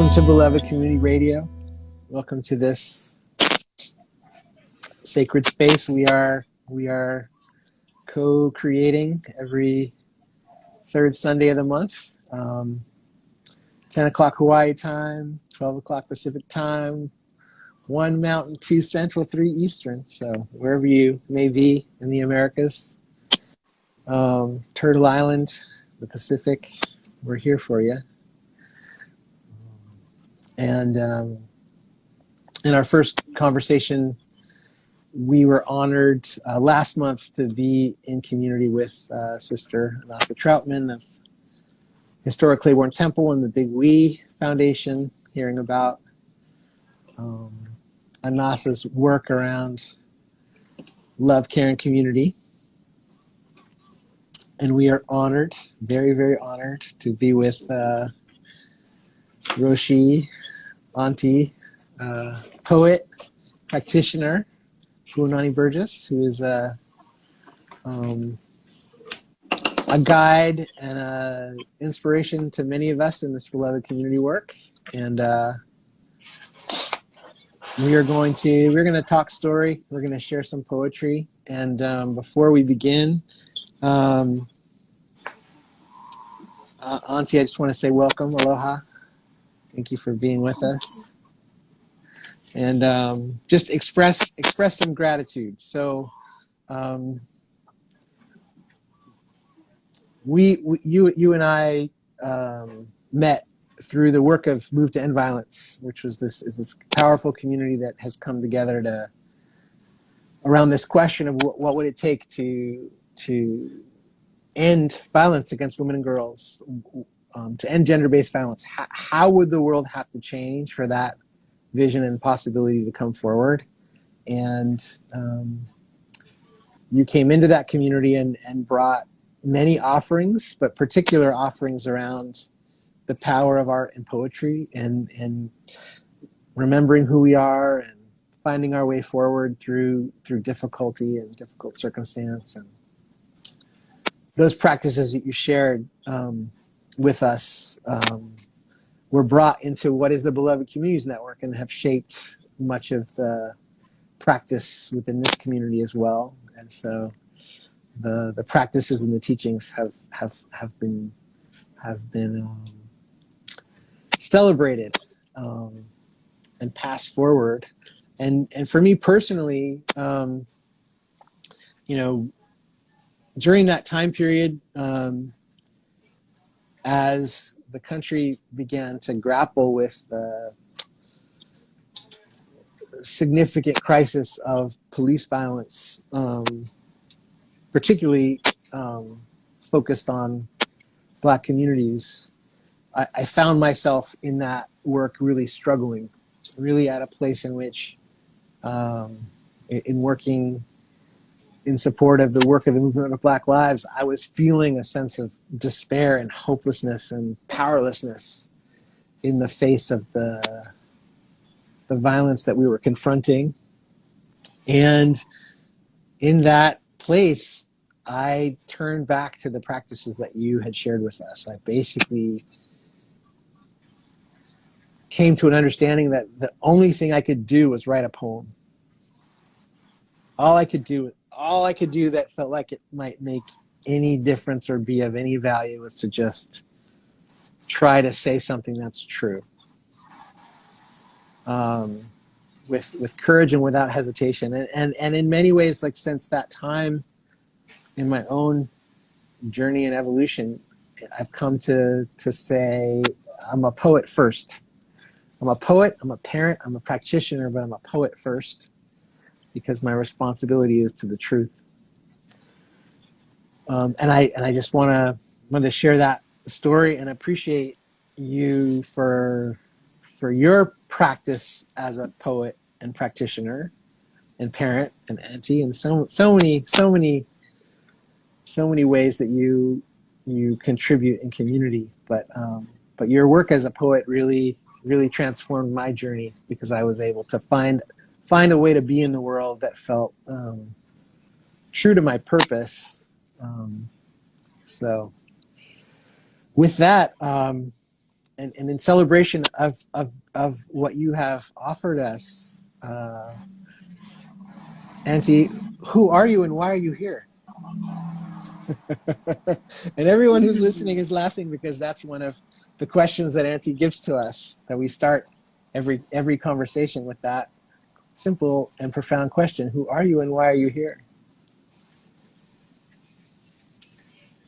Welcome to Beloved Community Radio. Welcome to this sacred space we are co-creating every third Sunday of the month. 10 o'clock Hawaii time, 12 o'clock Pacific time, 1 Mountain, 2 Central, 3 Eastern. So wherever you may be in the Americas, Turtle Island, the Pacific, we're here for you. And in our first conversation, we were honored last month to be in community with Sister Nasa Troutman of Historic Claiborne Temple and the Big We Foundation, hearing about Anasa's work around love, care, and community. And we are honored, very, very honored to be with Roshi, auntie, poet, practitioner, Puanani Burgess, who is a guide and an inspiration to many of us in this beloved community work. And we're going to talk story. We're going to share some poetry. And before we begin, auntie, I just want to say welcome, aloha. Thank you for being with us. And just express some gratitude. So you and I met through the work of Move to End Violence, which was this powerful community that has come together around this question of what would it take to end violence against women and girls, to end gender-based violence. How would the world have to change for that vision and possibility to come forward? And you came into that community and brought many offerings, but particular offerings around the power of art and poetry and remembering who we are and finding our way forward through difficulty and difficult circumstance. And those practices that you shared with us were brought into what is the Beloved Communities Network and have shaped much of the practice within this community as well. And so the practices and the teachings have been celebrated and passed forward. And for me personally, during that time period, as the country began to grapple with the significant crisis of police violence, particularly focused on Black communities, I found myself in that work really struggling, really at a place in which, in working in support of the work of the movement of Black lives, I was feeling a sense of despair and hopelessness and powerlessness in the face of the violence that we were confronting. And in that place, I turned back to the practices that you had shared with us. I basically came to an understanding that the only thing I could do was write a poem. All I could do that felt like it might make any difference or be of any value was to just try to say something that's true. With courage and without hesitation. And in many ways, like since that time in my own journey and evolution, I've come to say I'm a poet first. I'm a poet, I'm a parent, I'm a practitioner, but I'm a poet first, because my responsibility is to the truth. And I just want to share that story and appreciate you for your practice as a poet and practitioner and parent and auntie, and so many ways that you contribute in community. But your work as a poet really transformed my journey, because I was able to find a way to be in the world that felt true to my purpose. So with that, and in celebration of what you have offered us, Auntie, who are you and why are you here? And everyone who's listening is laughing because that's one of the questions that Auntie gives to us, that we start every conversation with that simple and profound question: who are you and why are you here?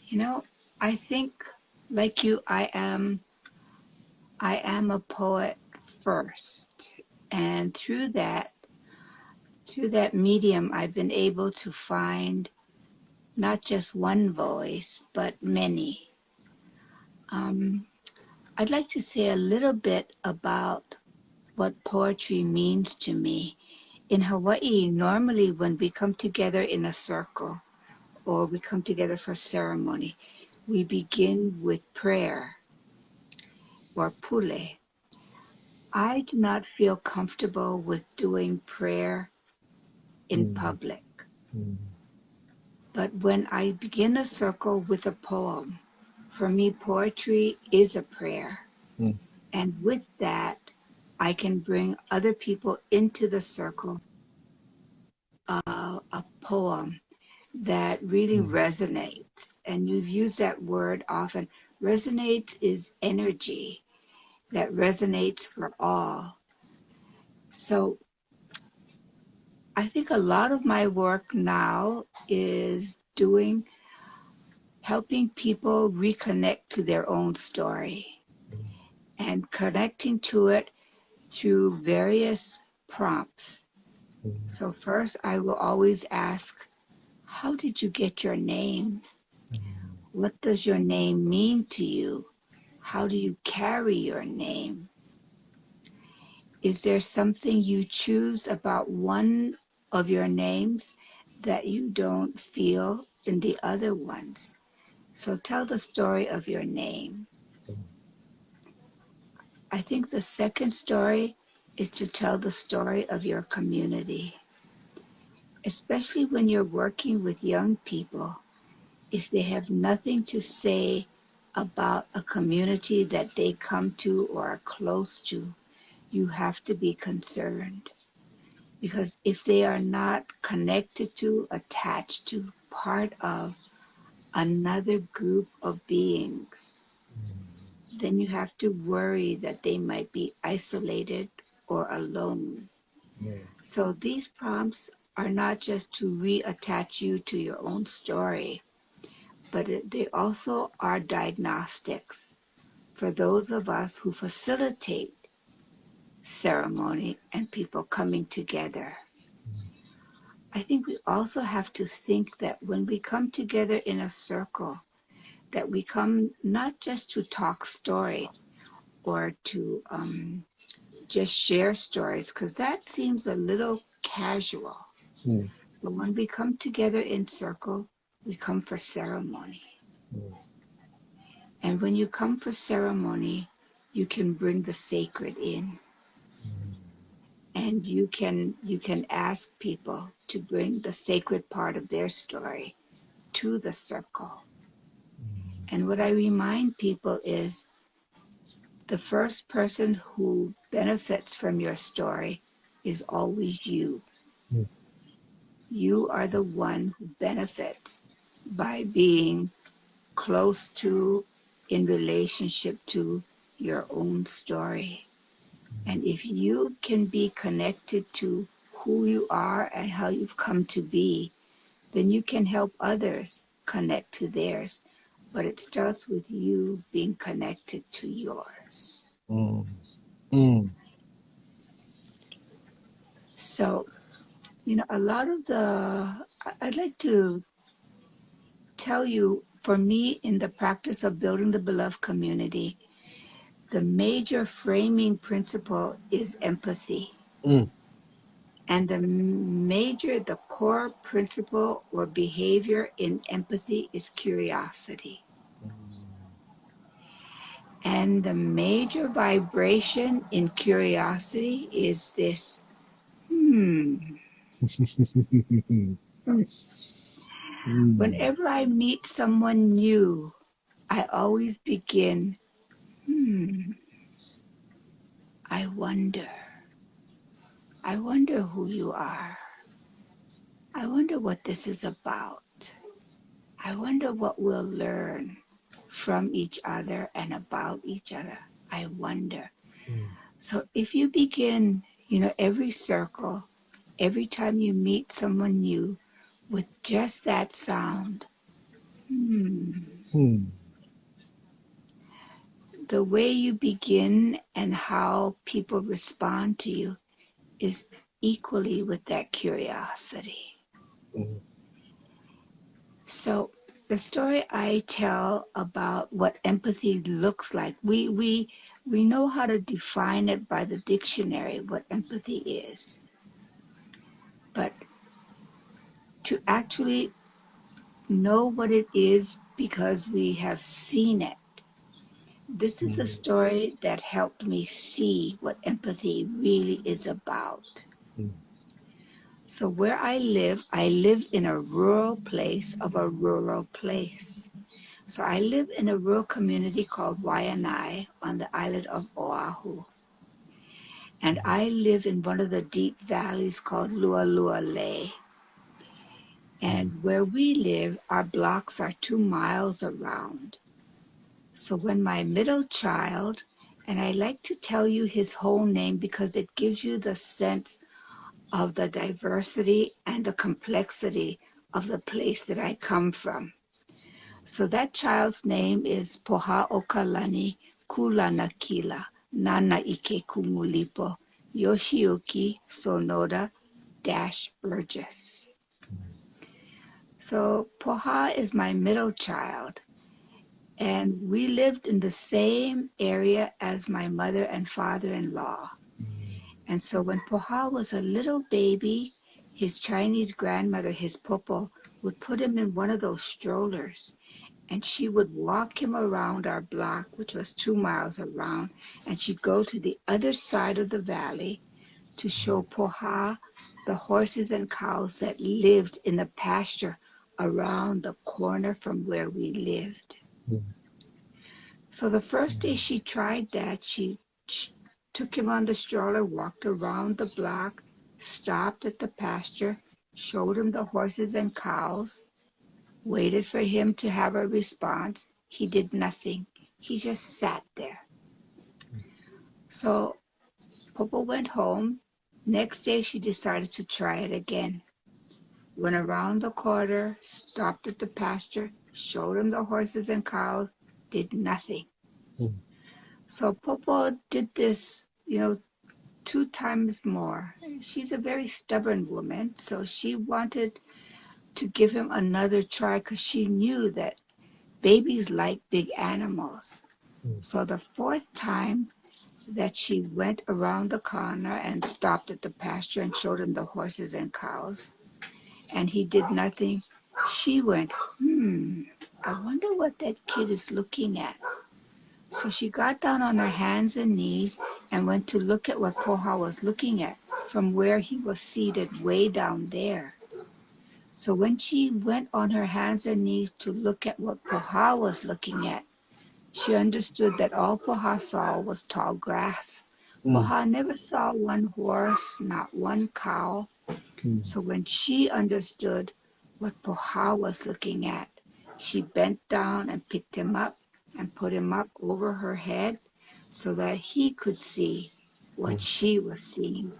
You know, I think, like you, I am a poet first, and through that medium, I've been able to find not just one voice, but many. I'd like to say a little bit about what poetry means to me. In Hawaii, normally when we come together in a circle or we come together for ceremony, we begin with prayer or pule. I do not feel comfortable with doing prayer in public. But when I begin a circle with a poem, for me, poetry is a prayer. And with that, I can bring other people into the circle, a poem that really resonates. And you've used that word often. Resonates is energy that resonates for all. So I think a lot of my work now is helping people reconnect to their own story and connecting to it through various prompts. So first I will always ask, how did you get your name? What does your name mean to you? How do you carry your name? Is there something you choose about one of your names that you don't feel in the other ones? So tell the story of your name. I think the second story is to tell the story of your community, especially when you're working with young people. If they have nothing to say about a community that they come to or are close to, you have to be concerned. Because if they are not connected to, attached to, part of another group of beings, then you have to worry that they might be isolated or alone. So these prompts are not just to reattach you to your own story, but they also are diagnostics for those of us who facilitate ceremony and people coming together. I think we also have to think that when we come together in a circle, that we come not just to talk story or to just share stories, because that seems a little casual. But when we come together in circle, we come for ceremony. And when you come for ceremony, you can bring the sacred in. And you can ask people to bring the sacred part of their story to the circle. And what I remind people is the first person who benefits from your story is always you. You are the one who benefits by being close to, in relationship to your own story. And if you can be connected to who you are and how you've come to be, then you can help others connect to theirs. But it starts with you being connected to yours. So, a lot of I'd like to tell you, for me, in the practice of building the beloved community, the major framing principle is empathy. And the core principle or behavior in empathy is curiosity. And the major vibration in curiosity is this, Whenever I meet someone new, I always begin, hmm, I wonder who you are. I wonder what this is about. I wonder what we'll learn from each other and about each other. I wonder. Mm. So if you begin, every circle, every time you meet someone new with just that sound, Hmm. the way you begin and how people respond to you is equally with that curiosity. Mm. So the story I tell about what empathy looks like, we know how to define it by the dictionary, what empathy is. But to actually know what it is because we have seen it, this is a Mm. story that helped me see what empathy really is about. Mm. So where I live in a rural place of a rural place. So I live in a rural community called Waianae on the island of Oahu. And I live in one of the deep valleys called Lualualei. Mm. And where we live, our blocks are 2 miles around. So when my middle child, and I like to tell you his whole name because it gives you the sense of the diversity and the complexity of the place that I come from. So that child's name is Poha'okalani Kulanakila Nana Ike Kumulipo Yoshioki Sonoda Burgess. So Poha is my middle child, and we lived in the same area as my mother and father-in-law. And so when Poha was a little baby, his Chinese grandmother, his popo, would put him in one of those strollers, and she would walk him around our block, which was 2 miles around, and she'd go to the other side of the valley to show Poha the horses and cows that lived in the pasture around the corner from where we lived. Mm. So the first day she tried that, she took him on the stroller, walked around the block, stopped at the pasture, showed him the horses and cows, waited for him to have a response. He did nothing. He just sat there. So Popo went home. Next day she decided to try it again. Went around the corner, stopped at the pasture, showed him the horses and cows, did nothing. Mm. So Popo did this, 2 times more. She's a very stubborn woman, so she wanted to give him another try because she knew that babies like big animals. Mm. So the 4th time that she went around the corner and stopped at the pasture and showed him the horses and cows, and he did nothing, she went, I wonder what that kid is looking at. So she got down on her hands and knees and went to look at what Poha was looking at from where he was seated way down there. So when she went on her hands and knees to look at what Poha was looking at, she understood that all Poha saw was tall grass. Mm. Poha never saw one horse, not one cow. Mm. So when she understood what Poha was looking at, she bent down and picked him up and put him up over her head so that he could see what she was seeing.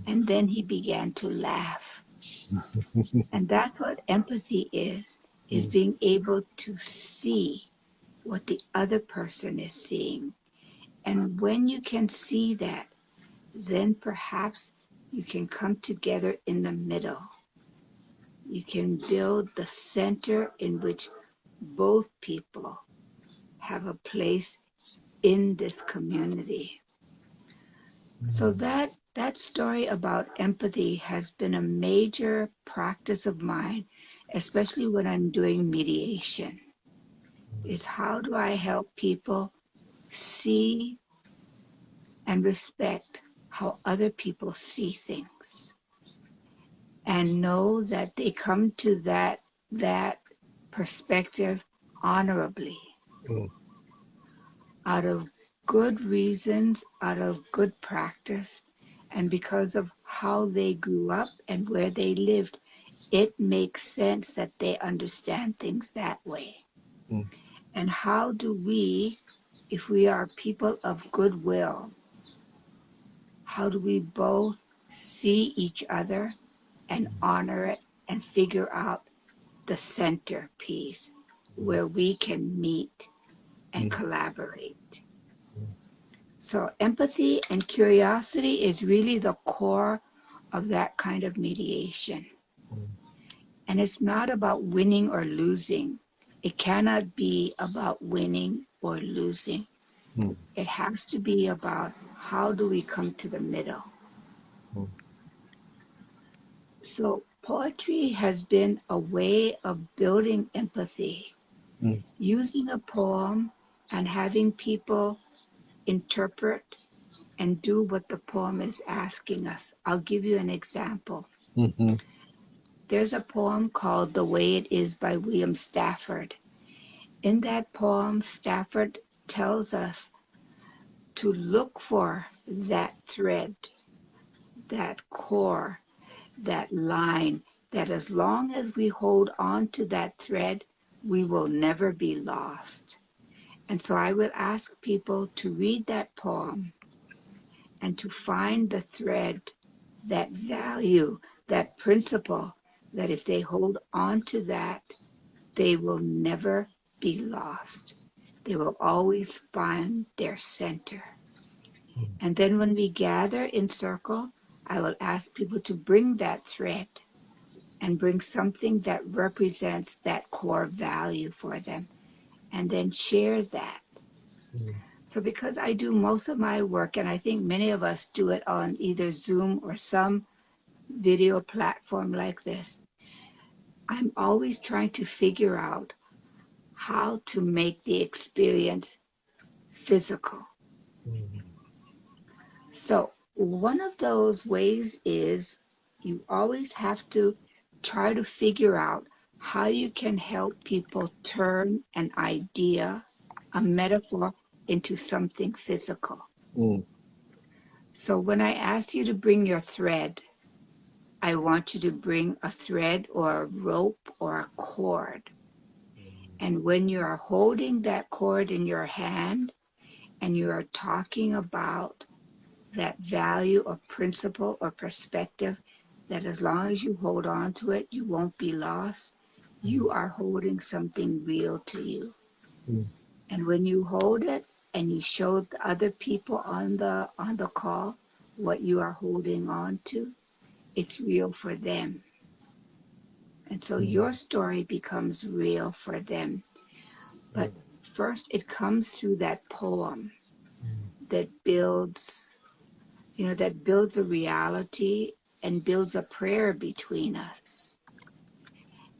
And then he began to laugh. And that's what empathy is Mm. being able to see what the other person is seeing. And when you can see that, then perhaps you can come together in the middle. You can build the center in which both people have a place in this community. So that story about empathy has been a major practice of mine, especially when I'm doing mediation, is how do I help people see and respect how other people see things and know that they come to that perspective honorably. Mm. out of good reasons, out of good practice, and because of how they grew up and where they lived, it makes sense that they understand things that way. Mm. And how do we, if we are people of goodwill, how do we both see each other and honor it and figure out the centerpiece where we can meet and collaborate? So empathy and curiosity is really the core of that kind of mediation. And it's not about winning or losing. It cannot be about winning or losing. Mm. It has to be about how do we come to the middle. Mm. So poetry has been a way of building empathy, using a poem and having people interpret and do what the poem is asking us. I'll give you an example. Mm-hmm. There's a poem called The Way It Is by William Stafford. In that poem, Stafford tells us to look for that thread, that core, that line, that as long as we hold on to that thread, we will never be lost. And so I would ask people to read that poem and to find the thread, that value, that principle, that if they hold on to that, they will never be lost. They will always find their center. And then when we gather in circle, I will ask people to bring that thread and bring something that represents that core value for them, and then share that. So because I do most of my work, and I think many of us do it on either Zoom or some video platform like this, I'm always trying to figure out how to make the experience physical. So one of those ways is you always have to try to figure out how you can help people turn an idea, a metaphor, into something physical. Mm. So when I ask you to bring your thread, I want you to bring a thread or a rope or a cord. And when you are holding that cord in your hand and you are talking about that value or principle or perspective, that as long as you hold on to it, you won't be lost, you are holding something real to you. Mm. And when you hold it and you show the other people on the call what you are holding on to, it's real for them. And so your story becomes real for them. But first it comes through that poem that builds, that builds a reality and builds a prayer between us.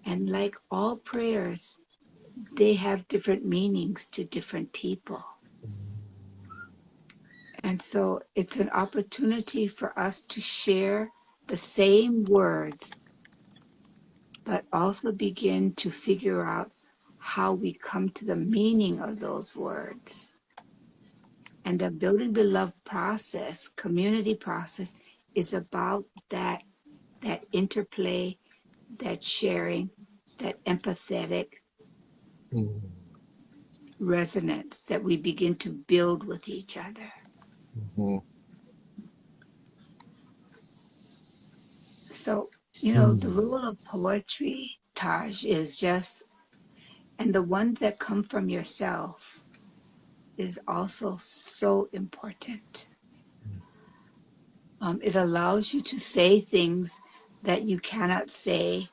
And like all prayers, they have different meanings to different people. And so it's an opportunity for us to share the same words, but also begin to figure out how we come to the meaning of those words. And the Building Beloved process, community process, is about that interplay, that sharing, that empathetic resonance that we begin to build with each other. Mm. So, the role of poetry, Taj, is just, and the ones that come from yourself is also so important. It allows you to say things that you cannot say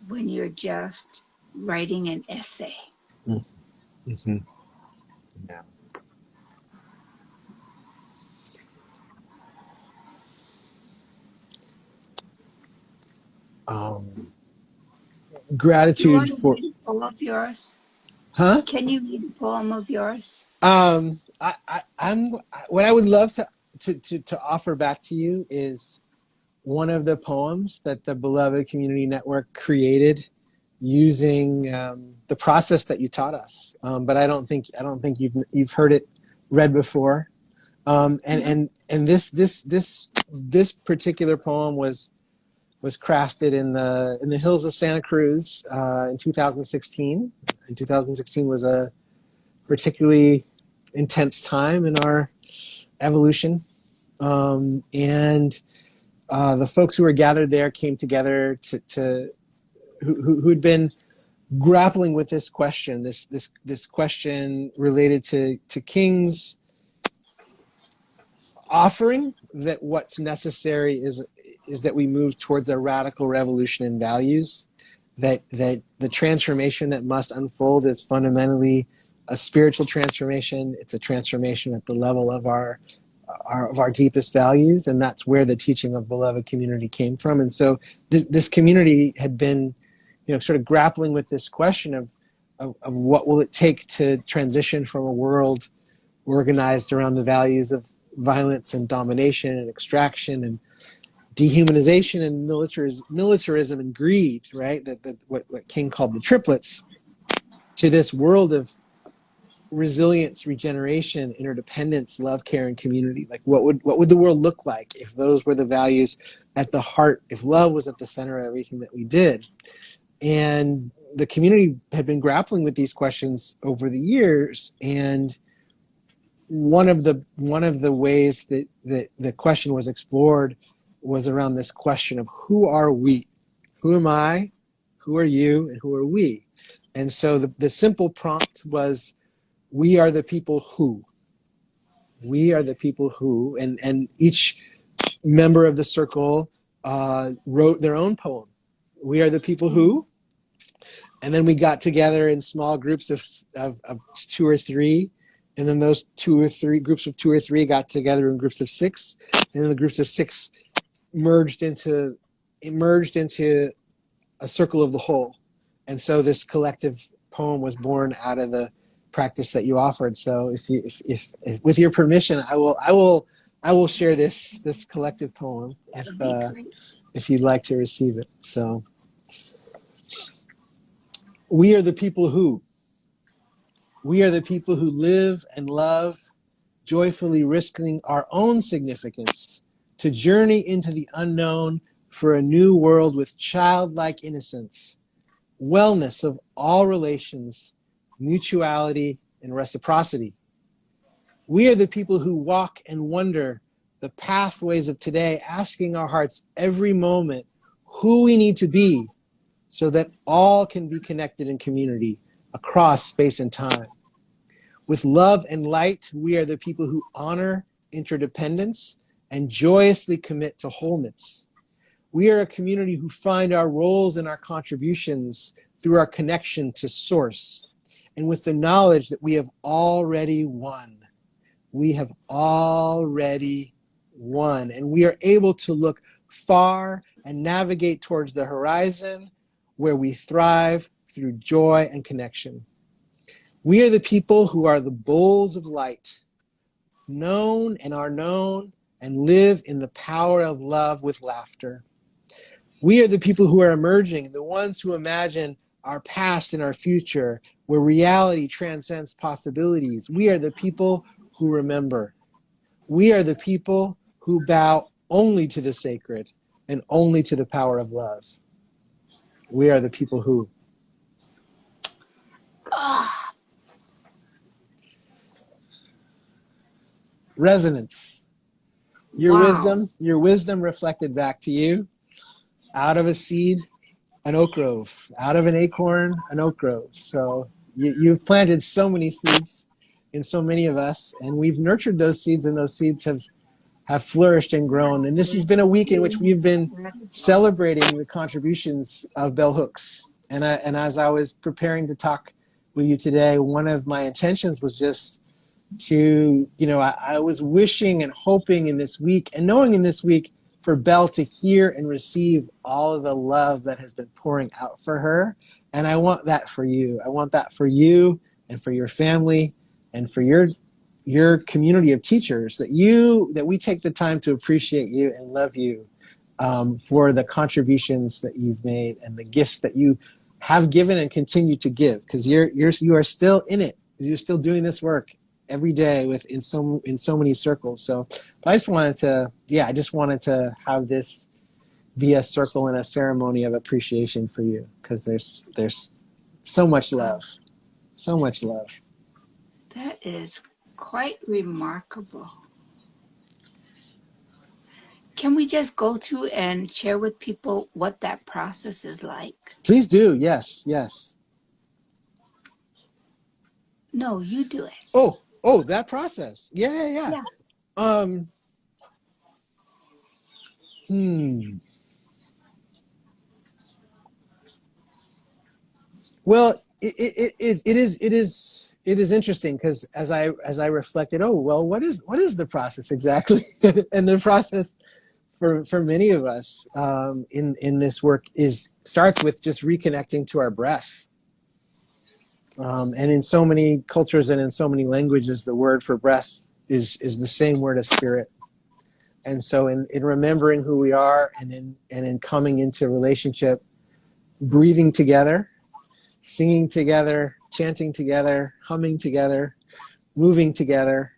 when you're just writing an essay. Mm-hmm. Yeah. Do you want Gratitude to for, read a poem of yours? huh? Can you read a poem of yours? I'm what I would love to offer back to you is one of the poems that the Beloved Community Network created using the process that you taught us. But I don't think you've heard it read before. And this particular poem was crafted in the hills of Santa Cruz in 2016. And 2016 was a particularly intense time in our evolution. And the folks who were gathered there came together who'd been grappling with this question, this question related to kings, offering that what's necessary is that we move towards a radical revolution in values, that the transformation that must unfold is fundamentally a spiritual transformation. It's a transformation at the level of our deepest values, and that's where the teaching of beloved community came from. And so this community had been, sort of grappling with this question of what will it take to transition from a world organized around the values of violence and domination and extraction and dehumanization and militarism and greed, right? What King called the triplets, to this world of resilience, regeneration, interdependence, love, care, and community. Like what would the world look like if those were the values at the heart, if love was at the center of everything that we did? And the community had been grappling with these questions over the years, and one of the ways that the question was explored was around this question of who are we? Who am I? Who are you? And who are we? And so the simple prompt was, we are the people who. We are the people who. And each member of the circle wrote their own poem. We are the people who. And then we got together in small groups of 2 or 3. And then those 2 or 3 groups of 2 or 3 got together in groups of 6. And then the groups of 6 merged into a circle of the whole. And so this collective poem was born out of the practice that you offered. So if with your permission, I will share this collective poem if you'd like to receive it. So, we are the people who. We are the people who live and love, joyfully risking our own significance to journey into the unknown for a new world with childlike innocence, wellness of all relations, mutuality, and reciprocity. We are the people who walk and wonder the pathways of today, asking our hearts every moment who we need to be so that all can be connected in community across space and time. With love and light, we are the people who honor interdependence and joyously commit to wholeness. We are a community who find our roles and our contributions through our connection to Source, and with the knowledge that we have already won. We have already won, and we are able to look far and navigate towards the horizon where we thrive through joy and connection. We are the people who are the bowls of light, known and are known, and live in the power of love with laughter. We are the people who are emerging, the ones who imagine our past and our future, where reality transcends possibilities. We are the people who remember. We are the people who bow only to the sacred and only to the power of love. We are the people who. Resonance. Your wisdom reflected back to you. Out of a seed, an oak grove. Out of an acorn, an oak grove. So you've planted so many seeds in so many of us, and we've nurtured those seeds, and those seeds have flourished and grown. And this has been a week in which we've been celebrating the contributions of bell hooks. And as I was preparing to talk with you today, one of my intentions was just to, I was wishing and hoping in this week and knowing in this week for Belle to hear and receive all of the love that has been pouring out for her. And I want that for you. I want that for you and for your family and for your community of teachers, that we take the time to appreciate you and love you for the contributions that you've made and the gifts that you have given and continue to give, because you are still in it. You're still doing this work, every day in so many circles. So I just wanted to have this be a circle and a ceremony of appreciation for you, because there's so much love, so much love. That is quite remarkable. Can we just go through and share with people what that process is like? Please do. Yes, yes. No, you do it. Oh, that process. Yeah. Yeah. Well, it is interesting, because as I reflected, oh well, what is the process exactly? And the process for many of us in this work starts with just reconnecting to our breath. And in so many cultures and in so many languages, the word for breath is the same word as spirit. And so in remembering who we are, and in coming into relationship, breathing together, singing together, chanting together, humming together, moving together,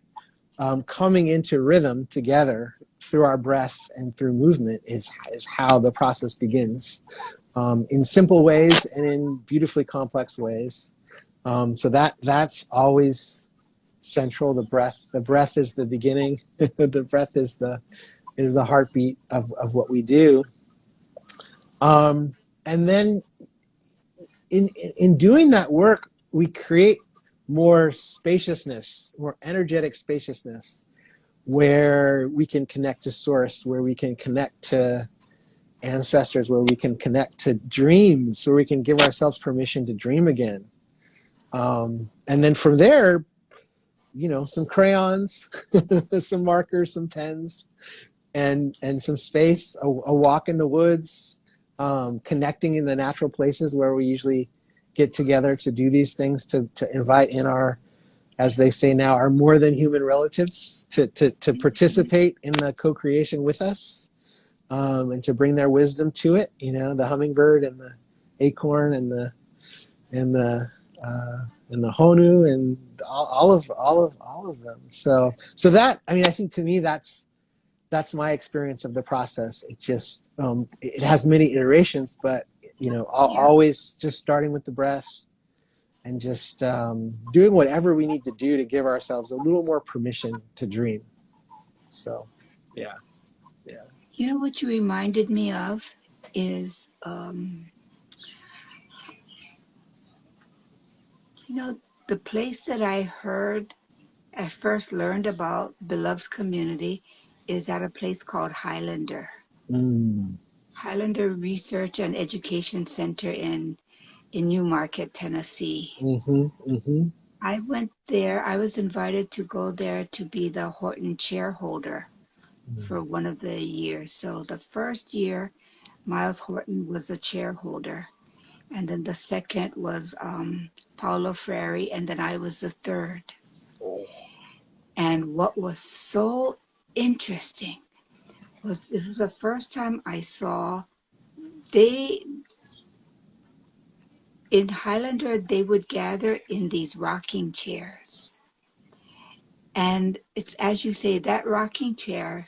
coming into rhythm together through our breath and through movement is how the process begins, in simple ways and in beautifully complex ways. So that's always central. The breath is the beginning. The breath is the heartbeat of what we do. And then in doing that work, we create more spaciousness, more energetic spaciousness, where we can connect to source, where we can connect to ancestors, where we can connect to dreams, where we can give ourselves permission to dream again. And then from there, some crayons, some markers, some pens, and some space, a walk in the woods, connecting in the natural places where we usually get together to do these things, to invite in our, as they say now, our more than human relatives to participate in the co-creation with us, and to bring their wisdom to it. The hummingbird and the acorn and the honu and all of them. So that, I think to me that's my experience of the process. It just it has many iterations, but always just starting with the breath and just doing whatever we need to do to give ourselves a little more permission to dream. So yeah. You know what you reminded me of is the place that I first learned about Beloved's community is at a place called Highlander Research and Education Center in Newmarket, Tennessee. I went there. I was invited to go there to be the Horton chair holder for one of the years. So the first year, Miles Horton was a chair holder, and then the second was Paulo Freire, and then I was the third. And what was so interesting was this was the first time I saw in Highlander, they would gather in these rocking chairs. And it's, as you say, that rocking chair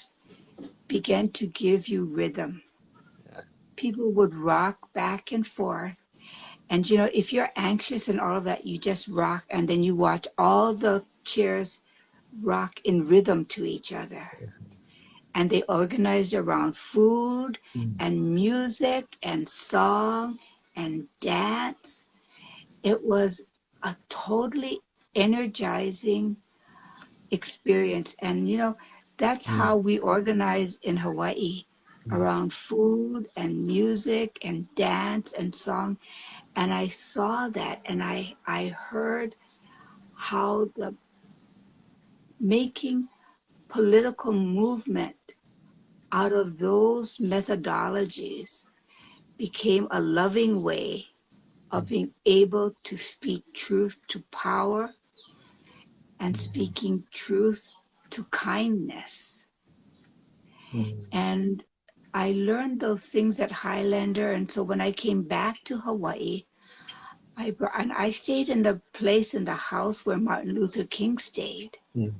began to give you rhythm. People would rock back and forth. And, if you're anxious and all of that, you just rock, and then you watch all the chairs rock in rhythm to each other. And they organized around food and music and song and dance. It was a totally energizing experience. And, that's how we organize in Hawaii, around food and music and dance and song. And I saw that, and I heard how the making political movement out of those methodologies became a loving way of being able to speak truth to power and speaking truth to kindness. And I learned those things at Highlander. And so when I came back to Hawaii, I stayed in the place in the house where Martin Luther King stayed. Mm.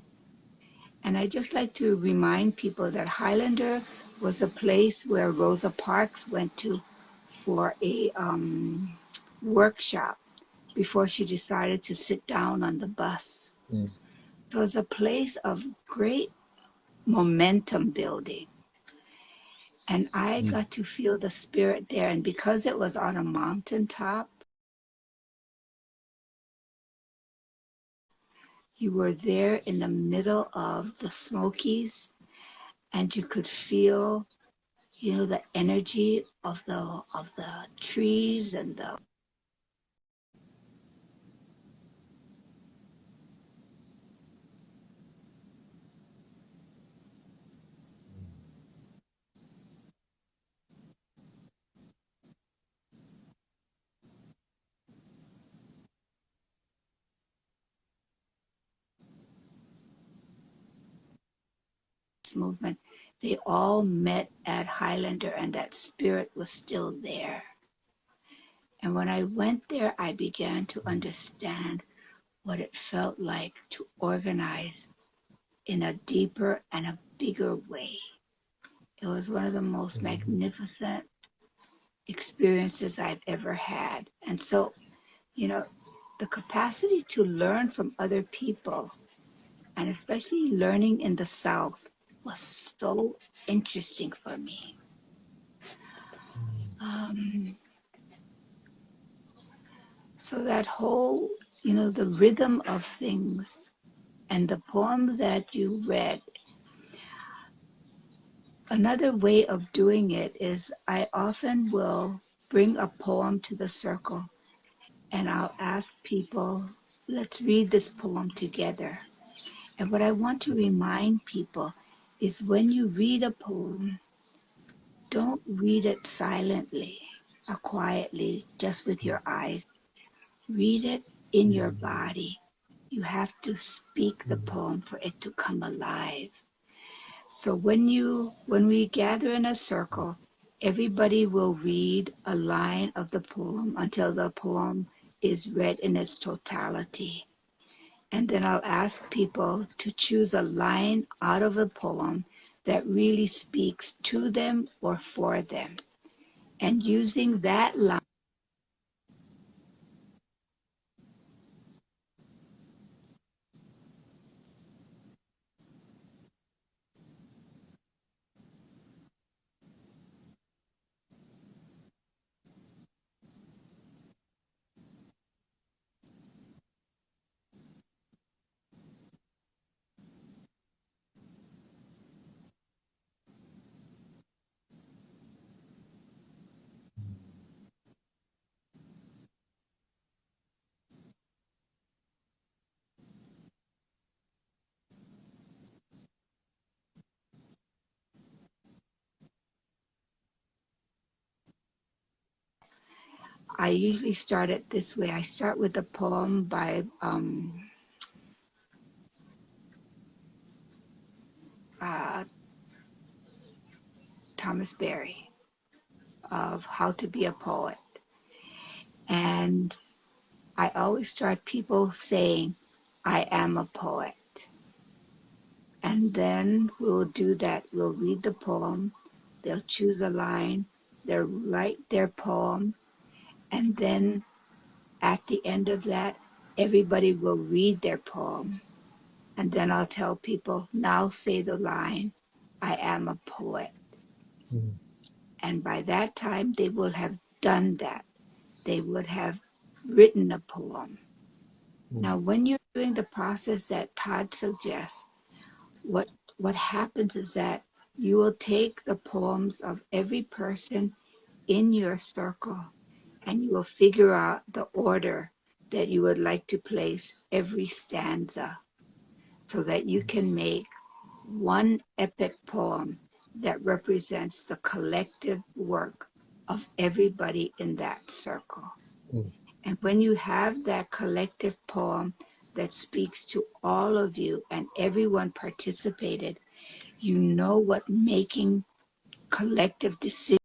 And I just like to remind people that Highlander was a place where Rosa Parks went to for a workshop before she decided to sit down on the bus. Mm. So it's a place of great momentum building. And I got to feel the spirit there. And because it was on a mountaintop, you were there in the middle of the Smokies, and you could feel, the energy of the trees and the movement. They all met at Highlander, and that spirit was still there. And when I went there, I began to understand what it felt like to organize in a deeper and a bigger way. It was one of the most magnificent experiences I've ever had. And so, the capacity to learn from other people, and especially learning in the South, was so interesting for me. So that whole, the rhythm of things and the poems that you read, another way of doing it is I often will bring a poem to the circle and I'll ask people, let's read this poem together. And what I want to remind people is when you read a poem, don't read it silently or quietly, just with your eyes. Read it in your body. You have to speak the poem for it to come alive. So when we gather in a circle, everybody will read a line of the poem until the poem is read in its totality. And then I'll ask people to choose a line out of the poem that really speaks to them or for them. And using that line, I usually start it this way. I start with a poem by Thomas Berry of How to Be a Poet. And I always start people saying, I am a poet. And then we'll do that. We'll read the poem. They'll choose a line. They'll write their poem. And then at the end of that, everybody will read their poem. And then I'll tell people, now say the line, I am a poet. Mm. And by that time, they will have done that. They would have written a poem. Now, when you're doing the process that Todd suggests, what happens is that you will take the poems of every person in your circle and you will figure out the order that you would like to place every stanza so that you can make one epic poem that represents the collective work of everybody in that circle. Mm. And when you have that collective poem that speaks to all of you and everyone participated, you know what making collective decisions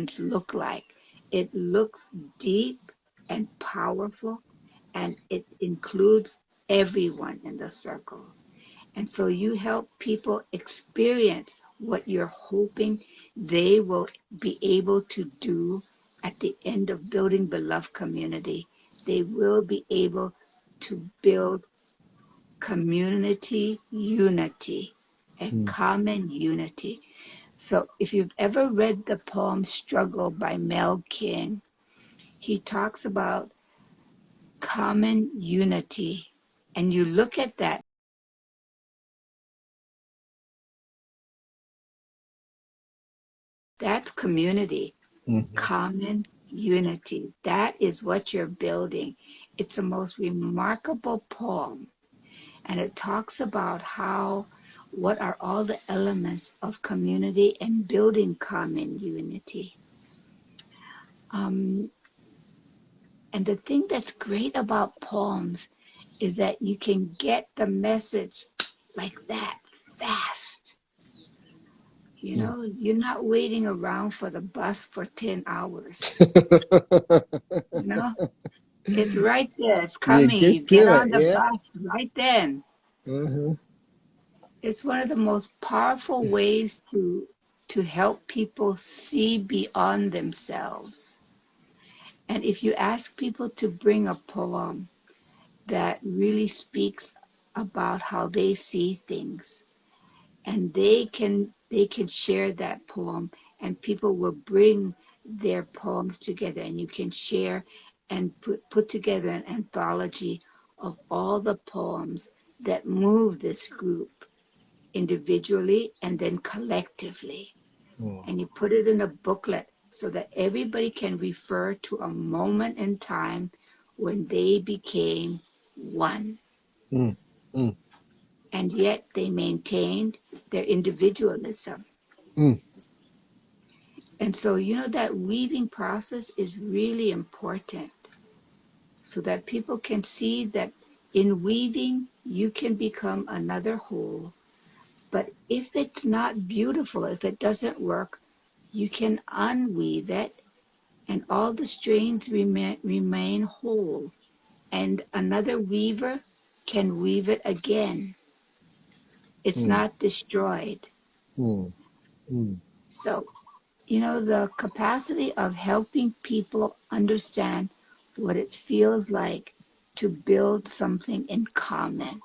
presence look like? It looks deep and powerful, and it includes everyone in the circle. And so you help people experience what you're hoping they will be able to do at the end of building beloved community. They will be able to build community unity, a common unity. So if you've ever read the poem Struggle by Mel King, he talks about common unity. And you look at that, that's community, common unity. That is what you're building. It's the most remarkable poem. And it talks about what are all the elements of community and building common unity. And the thing that's great about poems is that you can get the message like that fast. You know, you're not waiting around for the bus for 10 hours. You know, it's right there. It's You coming. get You get to on it, the yeah. bus right then. It's one of the most powerful ways to help people see beyond themselves. And if you ask people to bring a poem that really speaks about how they see things, and they can share that poem, and people will bring their poems together, and you can share and put together an anthology of all the poems that move this group individually and then collectively. And you put it in a booklet so that everybody can refer to a moment in time when they became one. And yet they maintained their individualism. And so, you know, that weaving process is really important so that people can see that in weaving, you can become another whole. But if it's not beautiful, if it doesn't work, you can unweave it and all the strands remain whole. And another weaver can weave it again. It's not destroyed. So, you know, the capacity of helping people understand what it feels like to build something in common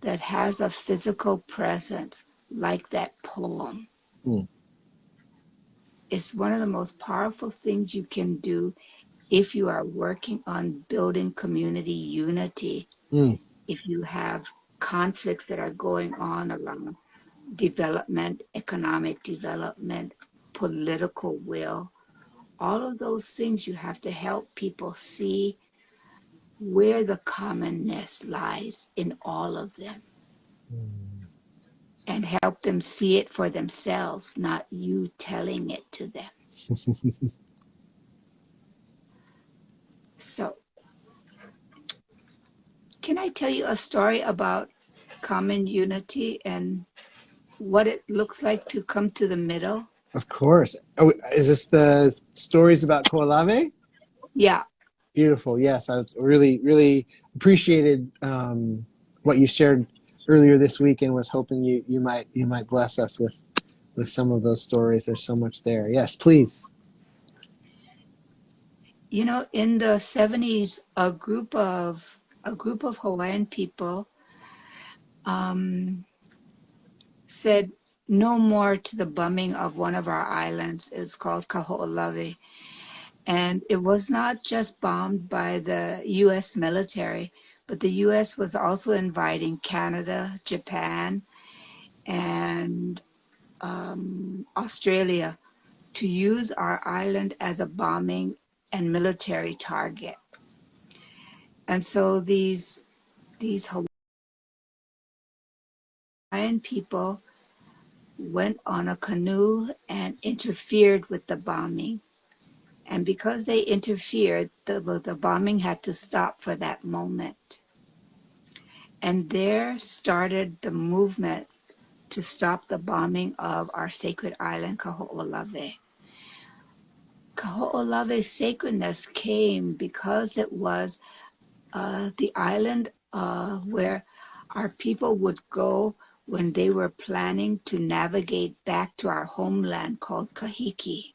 that has a physical presence like that poem is one of the most powerful things you can do if you are working on building community unity. If you have conflicts that are going on around development, economic development, political will, all of those things, you have to help people see where the commonness lies in all of them and help them see it for themselves, not you telling it to them. So, can I tell you a story about common unity and what it looks like to come to the middle? Of course. Oh, is this the stories about Koalave? Yeah. Beautiful. Yes, I was really appreciated what you shared earlier this week, and was hoping you might bless us with some of those stories. There's so much there. Yes, please. You know, in the 70s, a group of Hawaiian people said no more to the bombing of one of our islands. It's called Kaho'olawe. And it was not just bombed by the U.S. military, but the U.S. was also inviting Canada, Japan, and Australia to use our island as a bombing and military target. And so these Hawaiian people went on a canoe and interfered with the bombing. And because they interfered, the bombing had to stop for that moment. And there started the movement to stop the bombing of our sacred island, Kaho'olawe. Kaho'olawe's sacredness came because it was the island where our people would go when they were planning to navigate back to our homeland called Kahiki.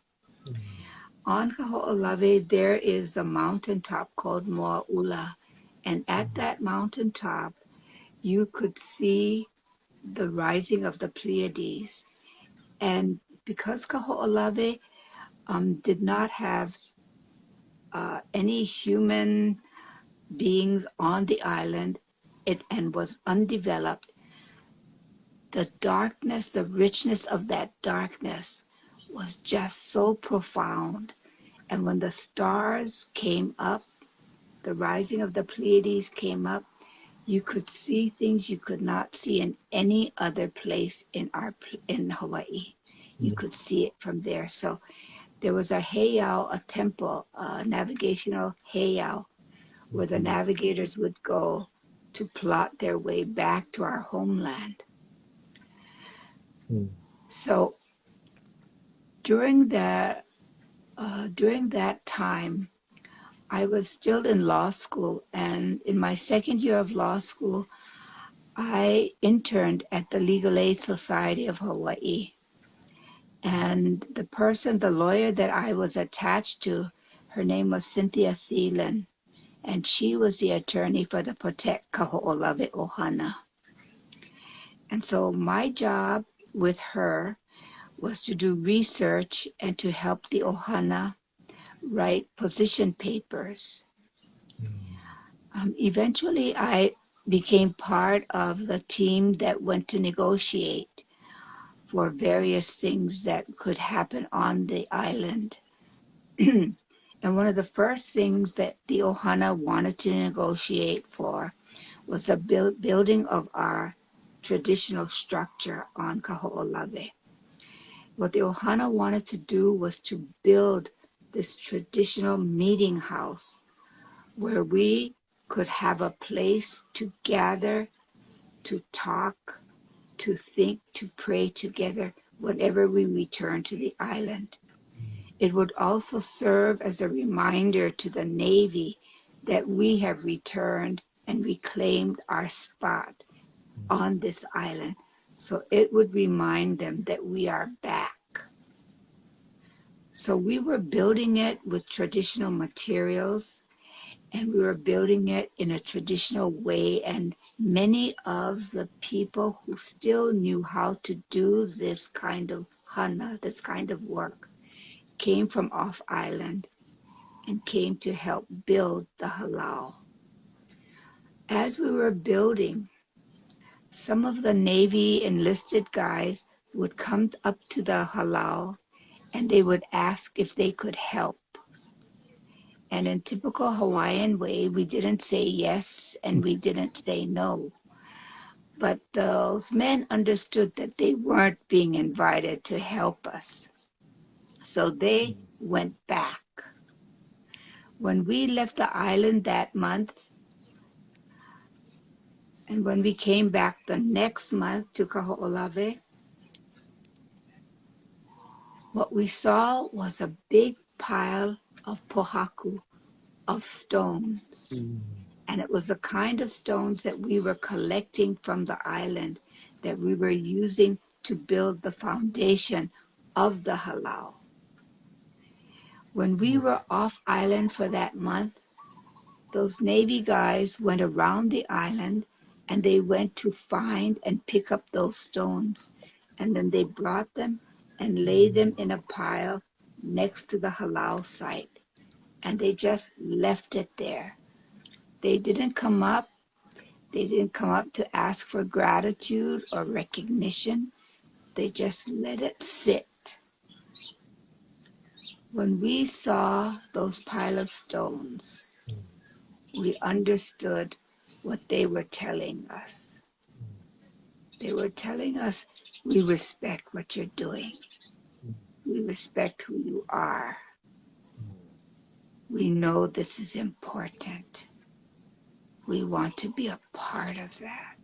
On Kaho'olawe, there is a mountaintop called Moa'ula, and at that mountaintop, you could see the rising of the Pleiades. And because Kaho'olawe did not have any human beings on the island and was undeveloped, the darkness, the richness of that darkness was just so profound. And when the stars came up, the rising of the Pleiades came up, you could see things you could not see in any other place in Hawaii. You could see it from there. So there was a heiau, a temple, a navigational heiau, where the navigators would go to plot their way back to our homeland. So during that time, I was still in law school, and in my second year of law school, I interned at the Legal Aid Society of Hawaii. And the lawyer that I was attached to, her name was Cynthia Thielen, and she was the attorney for the Protect Kaho'olawe Ohana. And so my job with her was to do research and to help the Ohana write position papers. Eventually, I became part of the team that went to negotiate for various things that could happen on the island. And one of the first things that the Ohana wanted to negotiate for was the building of our traditional structure on Kaho'olawe. What the Ohana wanted to do was to build this traditional meeting house where we could have a place to gather, to talk, to think, to pray together whenever we return to the island. It would also serve as a reminder to the Navy that we have returned and reclaimed our spot on this island. So it would remind them that we are back. So we were building it with traditional materials, and we were building it in a traditional way. And many of the people who still knew how to do this kind of hana, this kind of work, came from off island and came to help build the halau. As we were building, some of the Navy enlisted guys would come up to the halau and they would ask if they could help. And in typical Hawaiian way, we didn't say yes and we didn't say no. But those men understood that they weren't being invited to help us. So they went back. When we left the island that month, and when we came back the next month to Kaho'olawe, what we saw was a big pile of pohaku, of stones. And it was the kind of stones that we were collecting from the island that we were using to build the foundation of the halau. When we were off island for that month, those Navy guys went around the island and they went to find and pick up those stones. And then they brought them and laid them in a pile next to the halau site. And they just left it there. They didn't come up. They didn't come up to ask for gratitude or recognition. They just let it sit. When we saw those pile of stones, we understood what they were telling us. They were telling us, we respect what you're doing. We respect who you are. We know this is important. We want to be a part of that.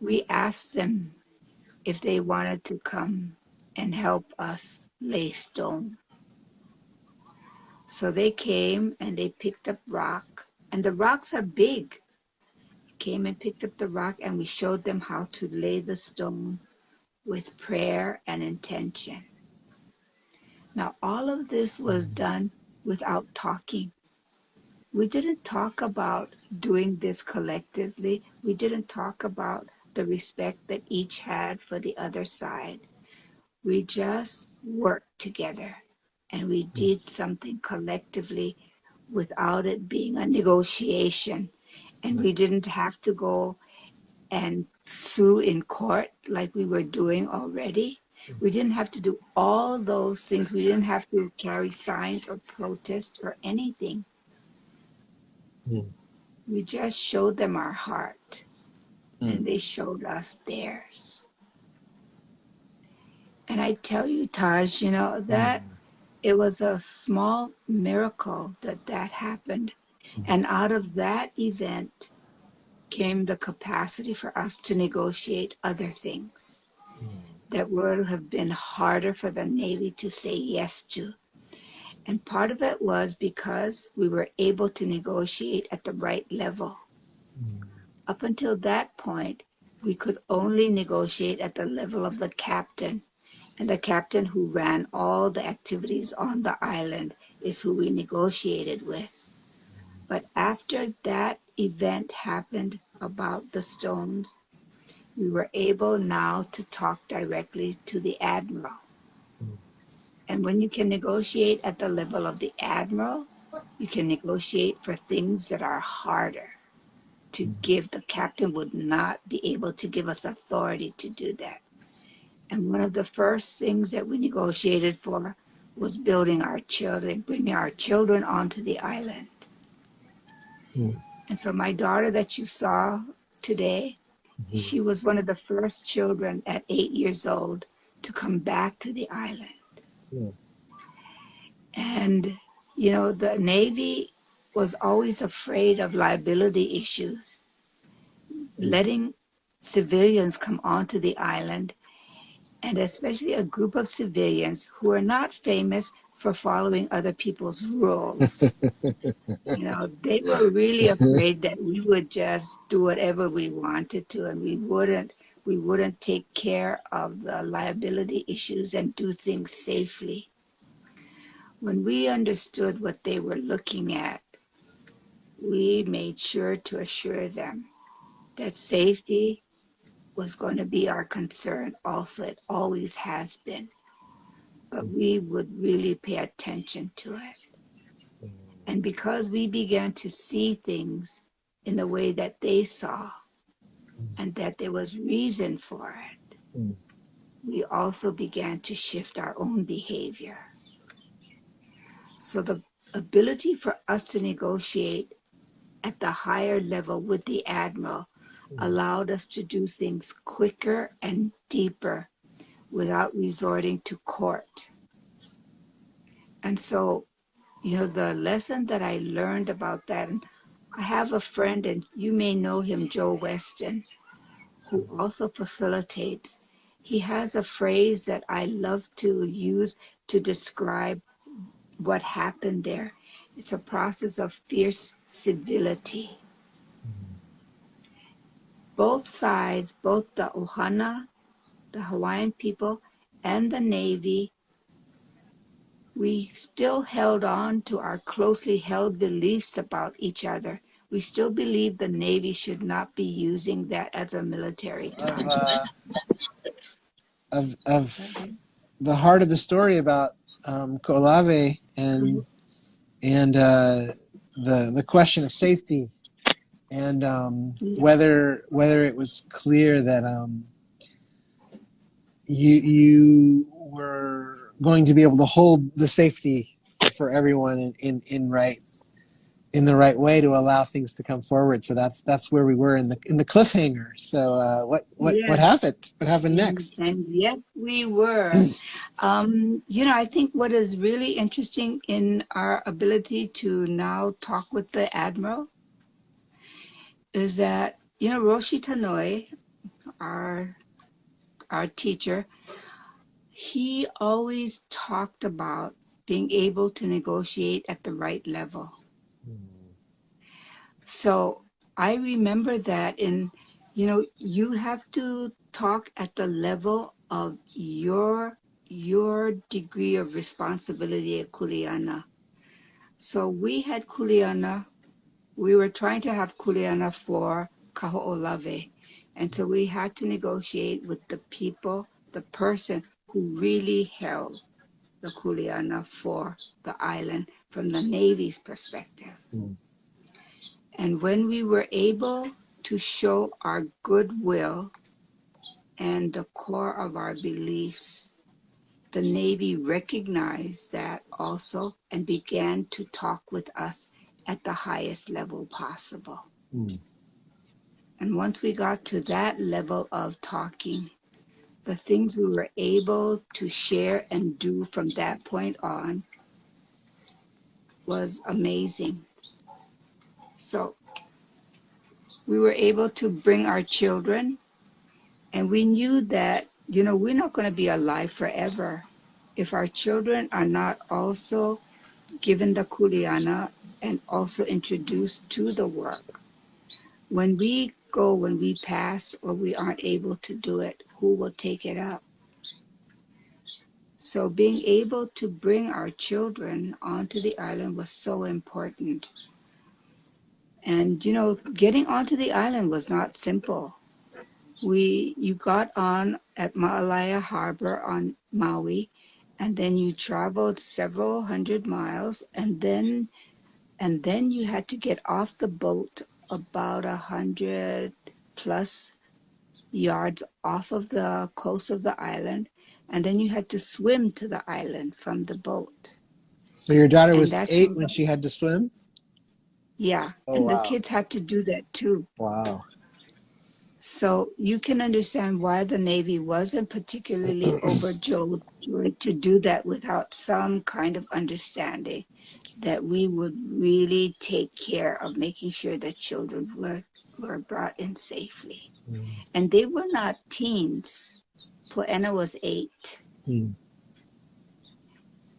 We asked them if they wanted to come and help us lay stone. So they came and they picked up rock, and the rocks are big. Came and picked up the rock, and we showed them how to lay the stone with prayer and intention. Now, all of this was done without talking. We didn't talk about doing this collectively. We didn't talk about the respect that each had for the other side. We just worked together, and we did something collectively without it being a negotiation. And we didn't have to go and sue in court like we were doing already. We didn't have to do all those things. We didn't have to carry signs or protest or anything. We just showed them our heart, and they showed us theirs. And I tell you, Taj, you know, that it was a small miracle that that happened. And out of that event came the capacity for us to negotiate other things that would have been harder for the Navy to say yes to. And part of it was because we were able to negotiate at the right level. Up until that point, we could only negotiate at the level of the captain. And the captain who ran all the activities on the island is who we negotiated with. But after that event happened about the stones, we were able now to talk directly to the admiral. And when you can negotiate at the level of the admiral, you can negotiate for things that are harder to give. The captain would not be able to give us authority to do that. And one of the first things that we negotiated for was building our children, bringing our children onto the island. And so my daughter that you saw today, she was one of the first children at 8 years old to come back to the island. And, you know, the Navy was always afraid of liability issues, letting civilians come onto the island, and especially a group of civilians who are not famous for following other people's rules. You know, they were really afraid that we would just do whatever we wanted to, and we wouldn't take care of the liability issues and do things safely. When we understood what they were looking at, we made sure to assure them that safety was going to be our concern also. It always has been. But we would really pay attention to it. And because we began to see things in the way that they saw, and that there was reason for it, we also began to shift our own behavior. So the ability for us to negotiate at the higher level with the admiral allowed us to do things quicker and deeper without resorting to court. And so, you know, the lesson that I learned about that, and I have a friend, and you may know him, Joe Weston, who also facilitates. He has a phrase that I love to use to describe what happened there. It's a process of fierce civility. Both sides, both the Ohana, the Hawaiian people, and the Navy, we still held on to our closely held beliefs about each other. We still believe the Navy should not be using that as a military target. Of the heart of the story about Ko'olave and the question of safety, and whether it was clear that you were going to be able to hold the safety for everyone in the right way to allow things to come forward. So that's where we were in the cliffhanger. So what happened? What happened next? And yes, we were. You know, I think what is really interesting in our ability to now talk with the admiral is that, you know, Roshi Tanoi, our teacher, he always talked about being able to negotiate at the right level. So I remember that you have to talk at the level of your degree of responsibility at Kuleana. So we had Kuleana, we were trying to have Kuleana for Kaho'olawe. And so we had to negotiate with the people, the person who really held the Kuleana for the island from the Navy's perspective. And when we were able to show our goodwill and the core of our beliefs, the Navy recognized that also and began to talk with us at the highest level possible. And once we got to that level of talking, the things we were able to share and do from that point on was amazing. So we were able to bring our children, and we knew that, we're not going to be alive forever. If our children are not also given the Kuleana and also introduced to the work, when we pass, or we aren't able to do it, who will take it up? So being able to bring our children onto the island was so important. And, getting onto the island was not simple. You got on at Ma'alaya Harbor on Maui, and then you traveled several hundred miles, and then you had to get off the boat about 100 plus yards off of the coast of the island, and then you had to swim to the island from the boat. So your daughter And was that's 8 when she had to swim? Yeah, Oh, and the wow. kids had to do that too. Wow. So you can understand why the Navy wasn't particularly overjoyed to do that without some kind of understanding that we would really take care of making sure that children were brought in safely. And they were not teens. Puanani was 8.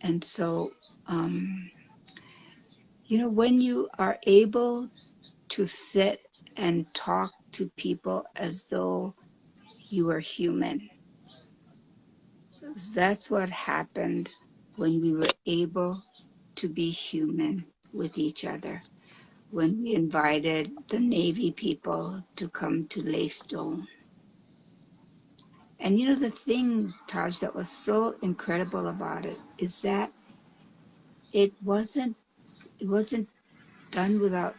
And so, when you are able to sit and talk to people as though you are human, that's what happened when we were able to be human with each other, when we invited the Navy people to come to lay stone. And the thing, Taj, that was so incredible about it is that it was done without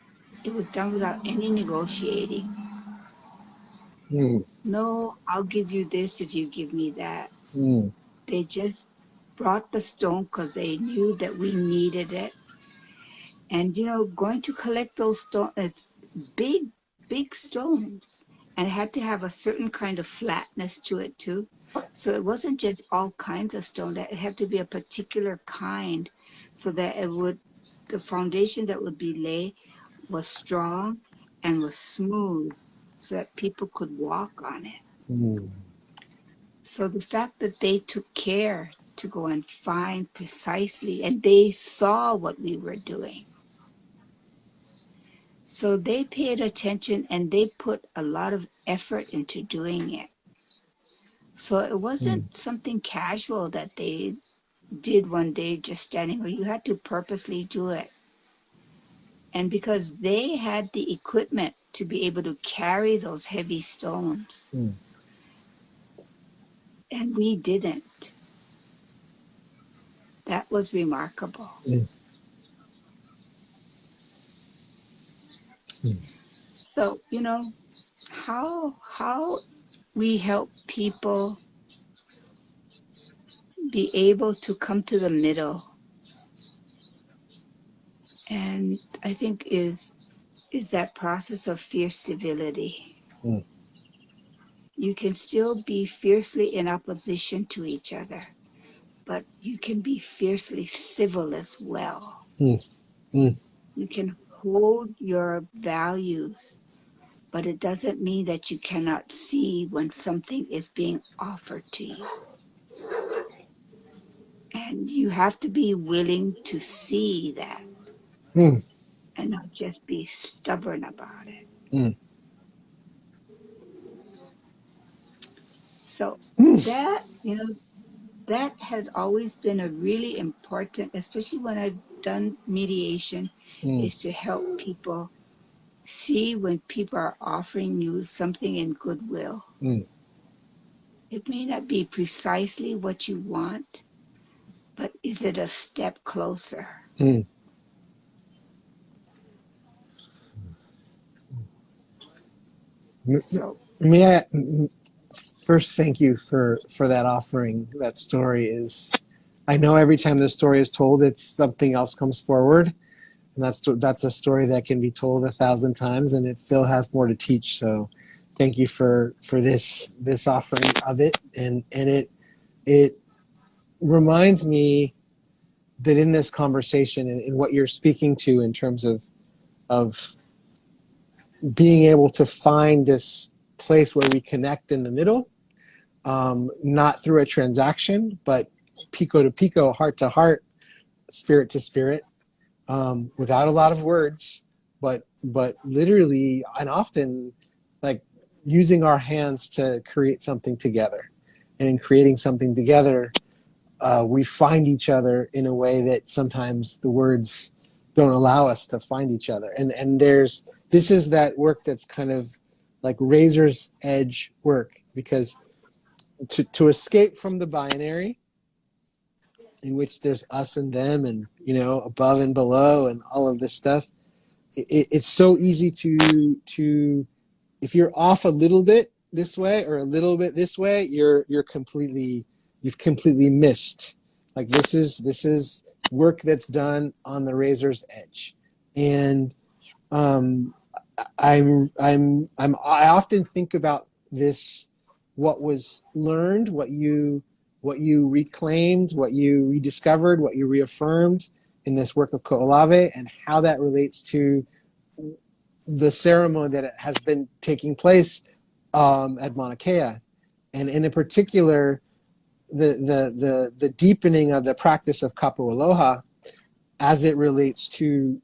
any negotiating. No, I'll give you this if you give me that. They just brought the stone because they knew that we needed it. And, going to collect those stones, it's big stones. And it had to have a certain kind of flatness to it too. So it wasn't just all kinds of stone, that it had to be a particular kind so that the foundation that would be laid was strong and was smooth so that people could walk on it. So the fact that they took care to go and find precisely, and they saw what we were doing. So they paid attention and they put a lot of effort into doing it. So it wasn't something casual that they did one day just standing, or you had to purposely do it. And because they had the equipment to be able to carry those heavy stones, and we didn't. That was remarkable. So, how we help people be able to come to the middle, and I think is that process of fierce civility. You can still be fiercely in opposition to each other, but you can be fiercely civil as well. You can hold your values, but it doesn't mean that you cannot see when something is being offered to you. And you have to be willing to see that Mm, and not just be stubborn about it. mm, So mm, that, that has always been a really important, especially when I've done mediation, mm, is to help people see when people are offering you something in goodwill. mm, It may not be precisely what you want, but is it a step closer? mm. So, May I first thank you for that offering. That story is, I know every time the story is told, it's something else comes forward, and that's a story that can be told 1,000 times, and it still has more to teach. So, thank you for this offering of it, and it reminds me that in this conversation and in what you're speaking to in terms of being able to find this place where we connect in the middle, not through a transaction, but pico to pico, heart to heart, spirit to spirit, without a lot of words, but literally and often like using our hands to create something together. And in creating something together, we find each other in a way that sometimes the words don't allow us to find each other. And this is that work that's kind of like razor's edge work, because to escape from the binary in which there's us and them and above and below and all of this stuff, it's so easy to if you're off a little bit this way or a little bit this way, you've completely missed. Like this is work that's done on the razor's edge. And I often think about this, what was learned, what you reclaimed, what you rediscovered, what you reaffirmed in this work of Ko'olave, and how that relates to the ceremony that has been taking place at Mauna Kea, and in particular, the deepening of the practice of kapu aloha as it relates to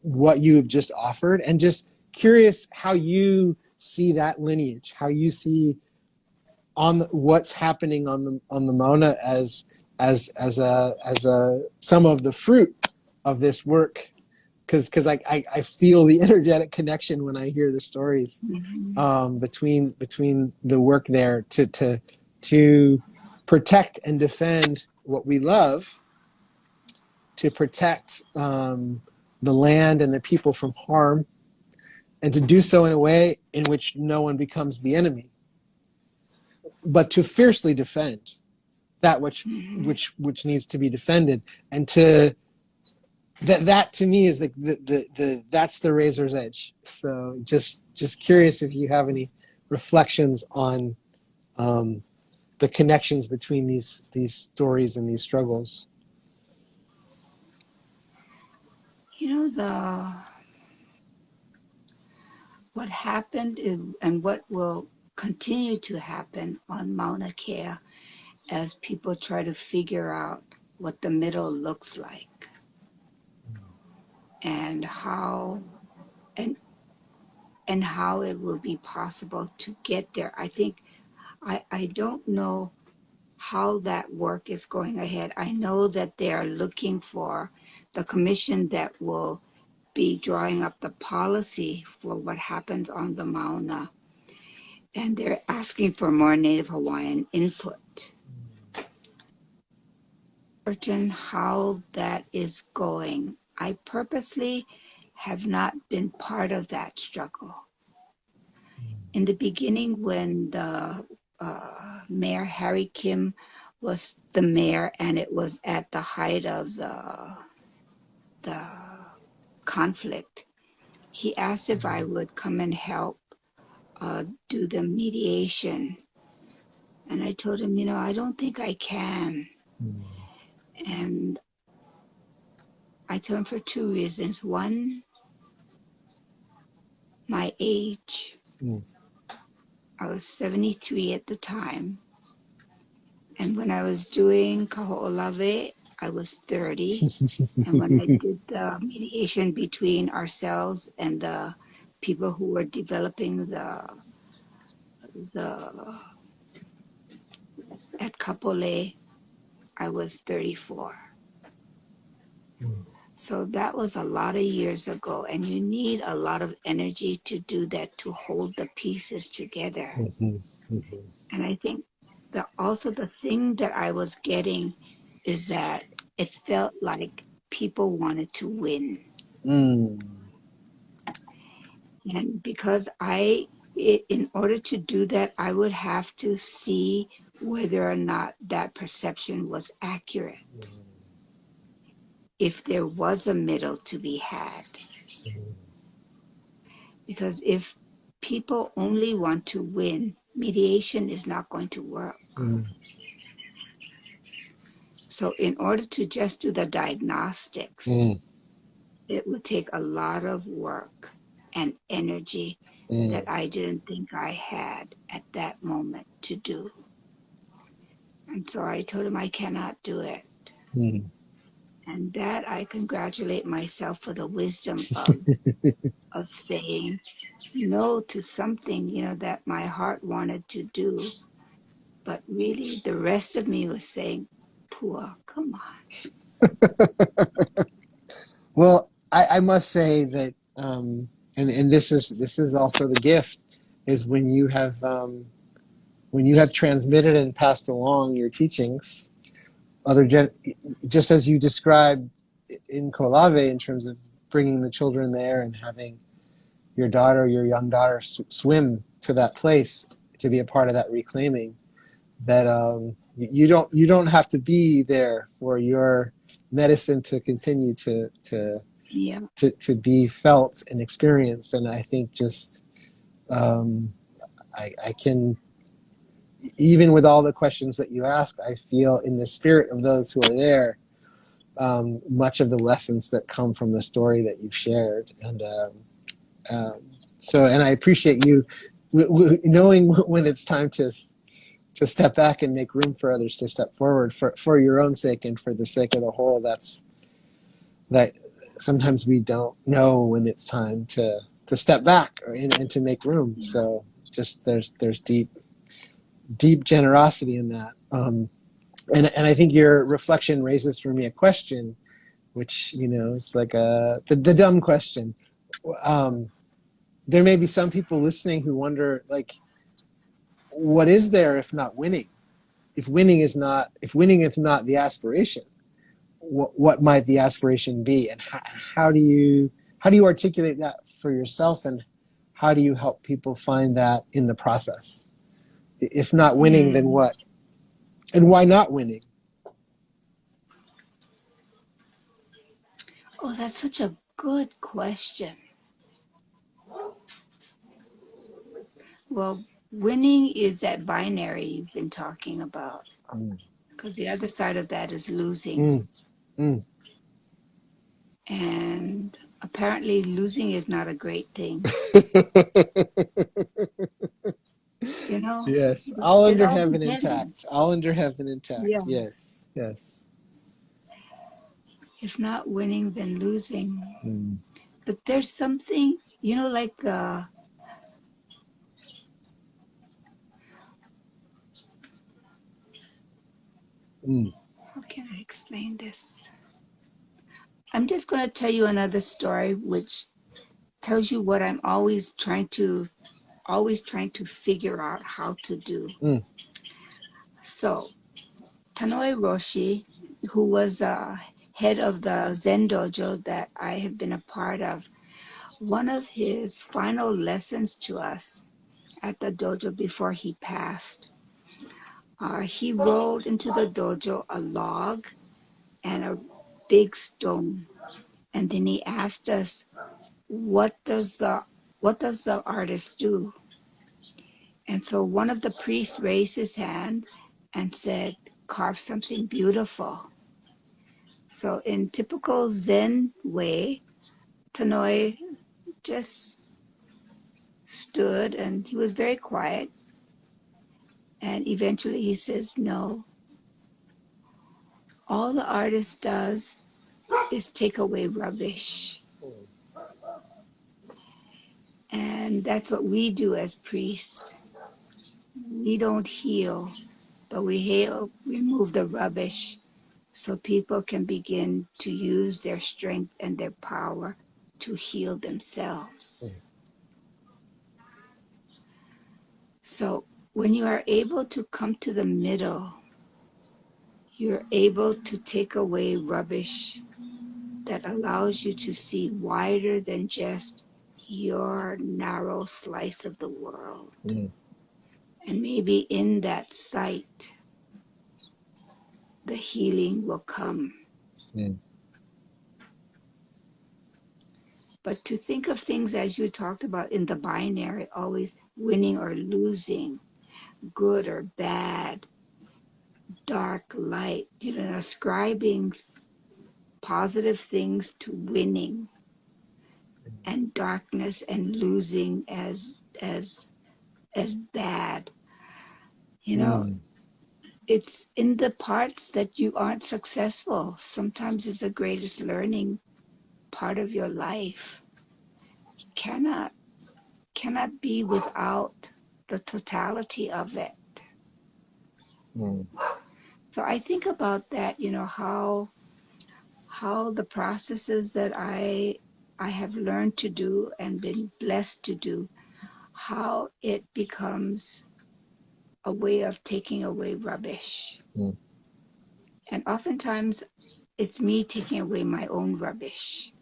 what you have just offered, and just curious how you see that lineage, how you see what's happening on the Mauna as a some of the fruit of this work, because I feel the energetic connection when I hear the stories between the work there to protect and defend what we love, to protect the land and the people from harm, and to do so in a way in which no one becomes the enemy, but to fiercely defend that which needs to be defended, and to that to me is the that's the razor's edge. So just curious if you have any reflections on the connections between these stories and these struggles. What happened and what will continue to happen on Mauna Kea as people try to figure out what the middle looks like, and how it will be possible to get there. I think I don't know how that work is going ahead. I know that they are looking for the commission that will be drawing up the policy for what happens on the Mauna, and they're asking for more Native Hawaiian input. Certain how that is going. I purposely have not been part of that struggle. In the beginning, when the Mayor Harry Kim was the mayor, and it was at the height of the conflict, he asked if I would come and help do the mediation. And I told him, I don't think I can. And I told him for two reasons. One, my age. I was 73 at the time. And when I was doing Kaho'olawe, I was 30. And when I did the mediation between ourselves and the people who were developing the at Kapolei, I was 34. So that was a lot of years ago, and you need a lot of energy to do that, to hold the pieces together. And I think that also the thing that I was getting is that it felt like people wanted to win. And because in order to do that, I would have to see whether or not that perception was accurate. If there was a middle to be had. Because if people only want to win, mediation is not going to work. So in order to just do the diagnostics, it would take a lot of work and energy that I didn't think I had at that moment to do. And so I told him I cannot do it. And that I congratulate myself for the wisdom of saying no to something, that my heart wanted to do. But really the rest of me was saying, Pua, come on. Well, I must say that, and this is also the gift, is when you have transmitted and passed along your teachings, just as you described in Kolave, in terms of bringing the children there and having your young daughter swim to that place to be a part of that reclaiming, that you don't have to be there for your medicine to continue to be felt and experienced. And I think just I can, even with all the questions that you ask, I feel in the spirit of those who are there, much of the lessons that come from the story that you've shared. And and I appreciate you knowing when it's time to step back and make room for others to step forward for your own sake and for the sake of the whole. That sometimes we don't know when it's time to step back and to make room. So just there's deep generosity in that. And I think your reflection raises for me a question, which, it's like the dumb question. There may be some people listening who wonder, like, what is there if not winning? If winning is not the aspiration, what might the aspiration be? And how do you articulate that for yourself? And how do you help people find that in the process? If not winning, then what? And why not winning? Oh, that's such a good question. Well, winning is that binary you've been talking about, because the other side of that is losing. And apparently losing is not a great thing. Yes, all under heaven intact. All under heaven intact. Yeah. Yes. If not winning, then losing. But there's something, like how can I explain this? I'm just going to tell you another story which tells you what I'm always trying to figure out how to do. So Tanoi Roshi, who was head of the Zen dojo that I have been a part of, one of his final lessons to us at the dojo before he passed, he rolled into the dojo a log and a big stone, and then he asked us, what does the artist do? And so one of the priests raised his hand and said, carve something beautiful. So in typical Zen way, Tanoi just stood and he was very quiet. And eventually he says, no, All the artist does is take away rubbish. And that's what we do as priests. We don't heal, but we remove the rubbish so people can begin to use their strength and their power to heal themselves. So when you are able to come to the middle, you're able to take away rubbish that allows you to see wider than just your narrow slice of the world. And maybe in that sight, the healing will come. But to think of things as you talked about in the binary, always winning or losing, good or bad, dark, light, ascribing positive things to winning and darkness and losing as bad. It's in the parts that you aren't successful. Sometimes it's the greatest learning part of your life. You cannot be without the totality of it. So I think about that, how the processes that I have learned to do and been blessed to do, how it becomes a way of taking away rubbish. And oftentimes it's me taking away my own rubbish.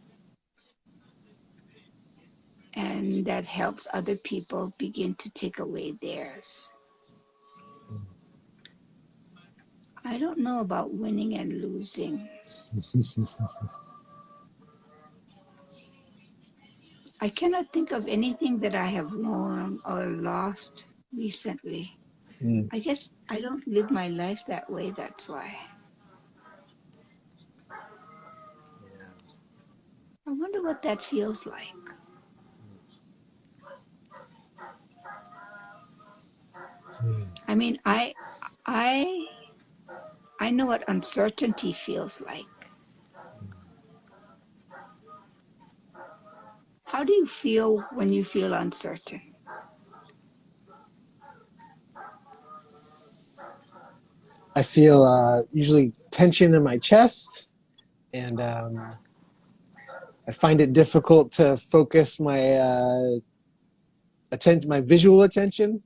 And that helps other people begin to take away theirs. I don't know about winning and losing. I cannot think of anything that I have won or lost recently. I guess I don't live my life that way, that's why. I wonder what that feels like. I mean, I know what uncertainty feels like. How do you feel when you feel uncertain? I feel usually tension in my chest, and I find it difficult to focus my my visual attention,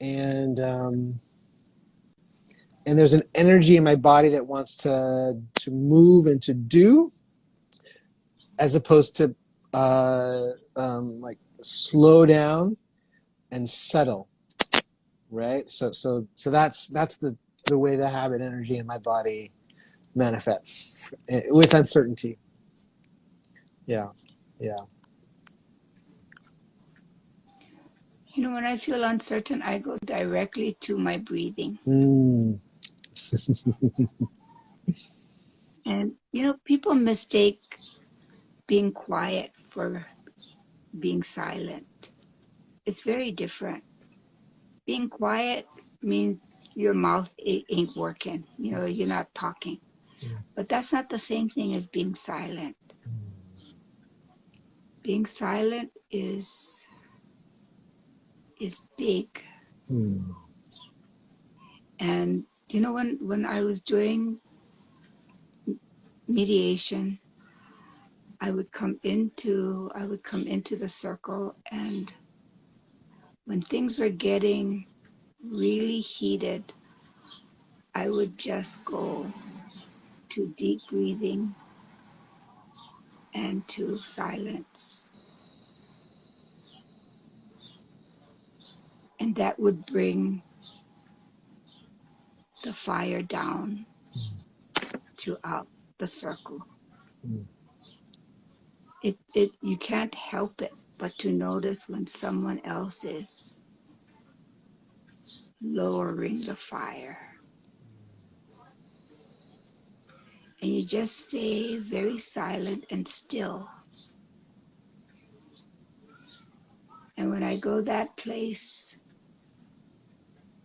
and there's an energy in my body that wants to move and to do, as opposed to like slow down and settle, right? So that's the way the habit energy in my body manifests with uncertainty. Yeah. When I feel uncertain, I go directly to my breathing. And, people mistake being quiet for being silent. It's very different. Being quiet means your mouth ain't working. You're not talking. But that's not the same thing as being silent. Being silent is big. And when I was doing mediation, I would come into the circle, and when things were getting really heated, I would just go to deep breathing and to silence. And that would bring the fire down throughout the circle. You can't help it but to notice when someone else is lowering the fire. And you just stay very silent and still. And when I go that place,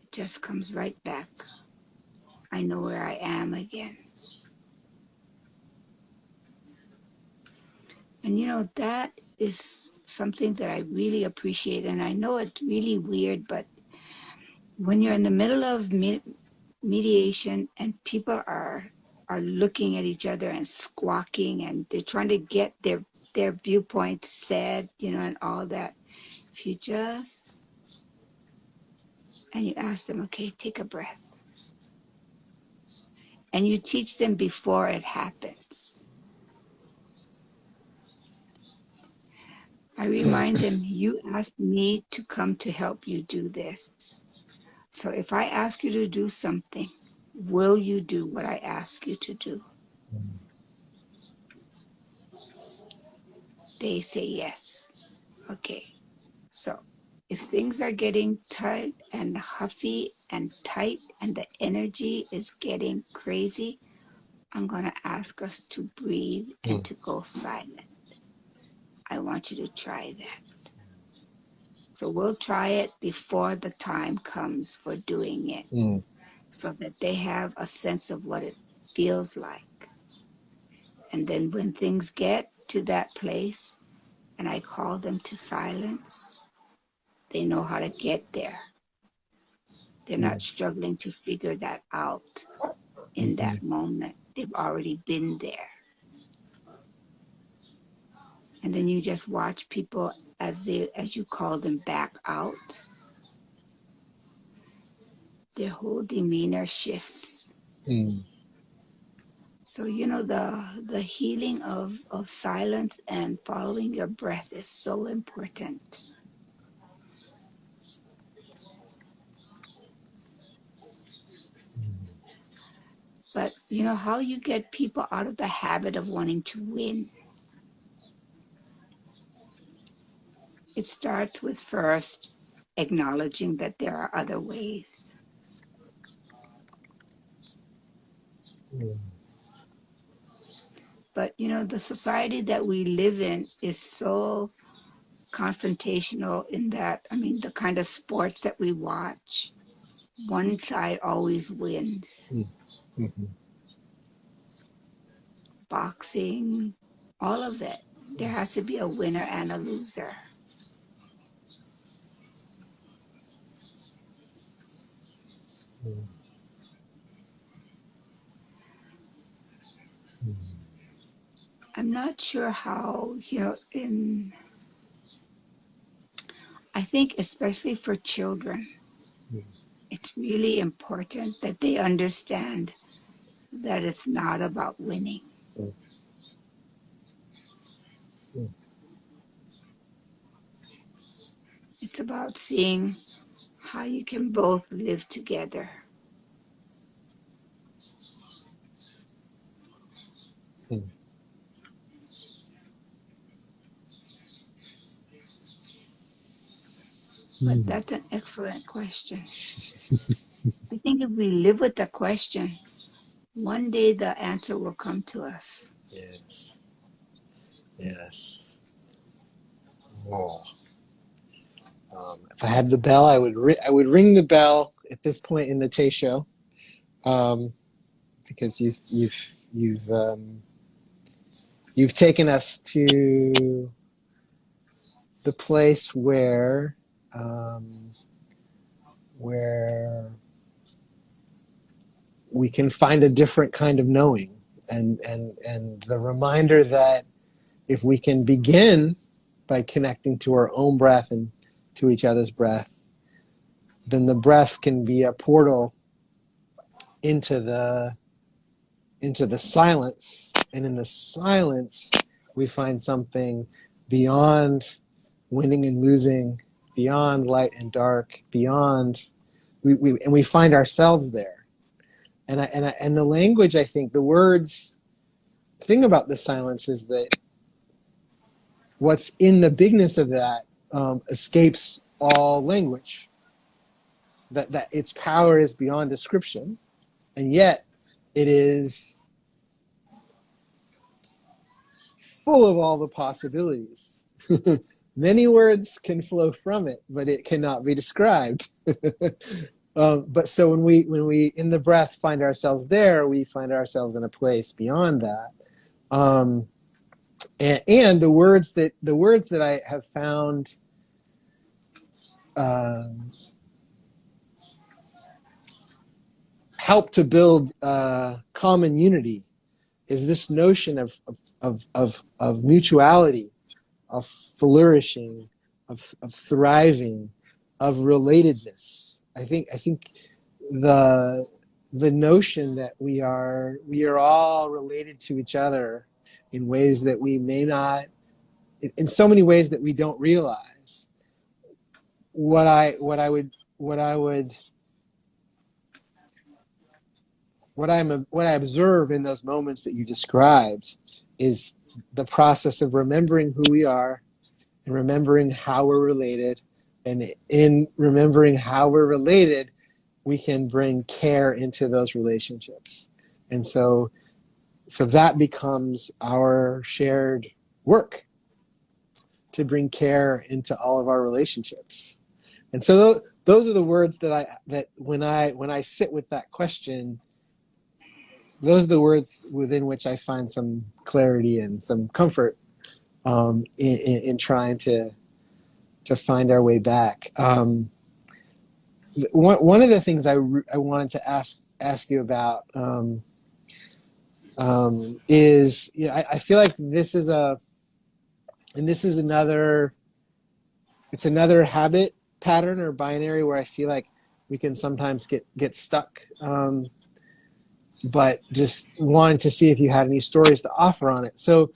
it just comes right back. I know where I am again. And that is something that I really appreciate. And I know it's really weird, but when you're in the middle of mediation and people are looking at each other and squawking and they're trying to get their viewpoint said, and all that, if you just and you ask them, okay, take a breath, and you teach them before it happens. I remind them, you asked me to come to help you do this. So if I ask you to do something, will you do what I ask you to do? They say yes. Okay. So if things are getting tight and huffy and tight and the energy is getting crazy, I'm going to ask us to breathe and to go silent. I want you to try that. So we'll try it before the time comes for doing it, so that they have a sense of what it feels like. And then when things get to that place and I call them to silence, they know how to get there. They're not struggling to figure that out in that moment. They've already been there. And then you just watch people as you call them back out. Their whole demeanor shifts. So, the healing of silence and following your breath is so important. But, how you get people out of the habit of wanting to win. It starts with first acknowledging that there are other ways. But, the society that we live in is so confrontational in that, the kind of sports that we watch, one side always wins. Boxing, all of it. There has to be a winner and a loser. I'm not sure how, I think especially for children, it's really important that they understand that it's not about winning. It's about seeing how you can both live together. But that's an excellent question. I think if we live with the question, one day the answer will come to us. Yes. Yes. Oh. If I had the bell, I would ring the bell at this point in the Tay Show, because you've taken us to the place where we can find a different kind of knowing, and the reminder that if we can begin by connecting to our own breath and to each other's breath, then the breath can be a portal into the silence, and in the silence we find something beyond winning and losing, beyond light and dark, beyond we find ourselves there. And the language, I think, the words, the thing about the silence is that what's in the bigness of that escapes all language. That its power is beyond description, and yet it is full of all the possibilities. Many words can flow from it, but it cannot be described. But so when we in the breath find ourselves there, we find ourselves in a place beyond that. and the words that I have found help to build common unity is this notion of mutuality, of flourishing, of thriving, of relatedness. I think the notion that we are all related to each other in ways that we may not, in so many ways that we don't realize. What I observe in those moments that you described is the process of remembering who we are and remembering how we're related. And in remembering how we're related, we can bring care into those relationships. And so that becomes our shared work, to bring care into all of our relationships. And so those are the words that when I sit with that question, those are the words within which I find some clarity and some comfort in trying to find our way back. One of the things I wanted to ask you about is, I feel like this is another habit pattern or binary where I feel like we can sometimes get stuck. But just wanted to see if you had any stories to offer on it. So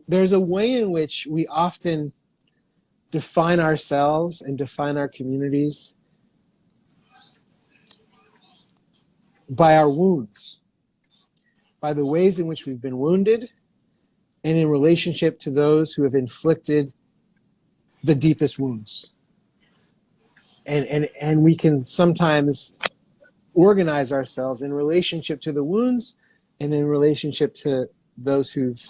there's a way in which we often define ourselves and define our communities by our wounds, by the ways in which we've been wounded, and in relationship to those who have inflicted the deepest wounds. And we can sometimes organize ourselves in relationship to the wounds and in relationship to those who've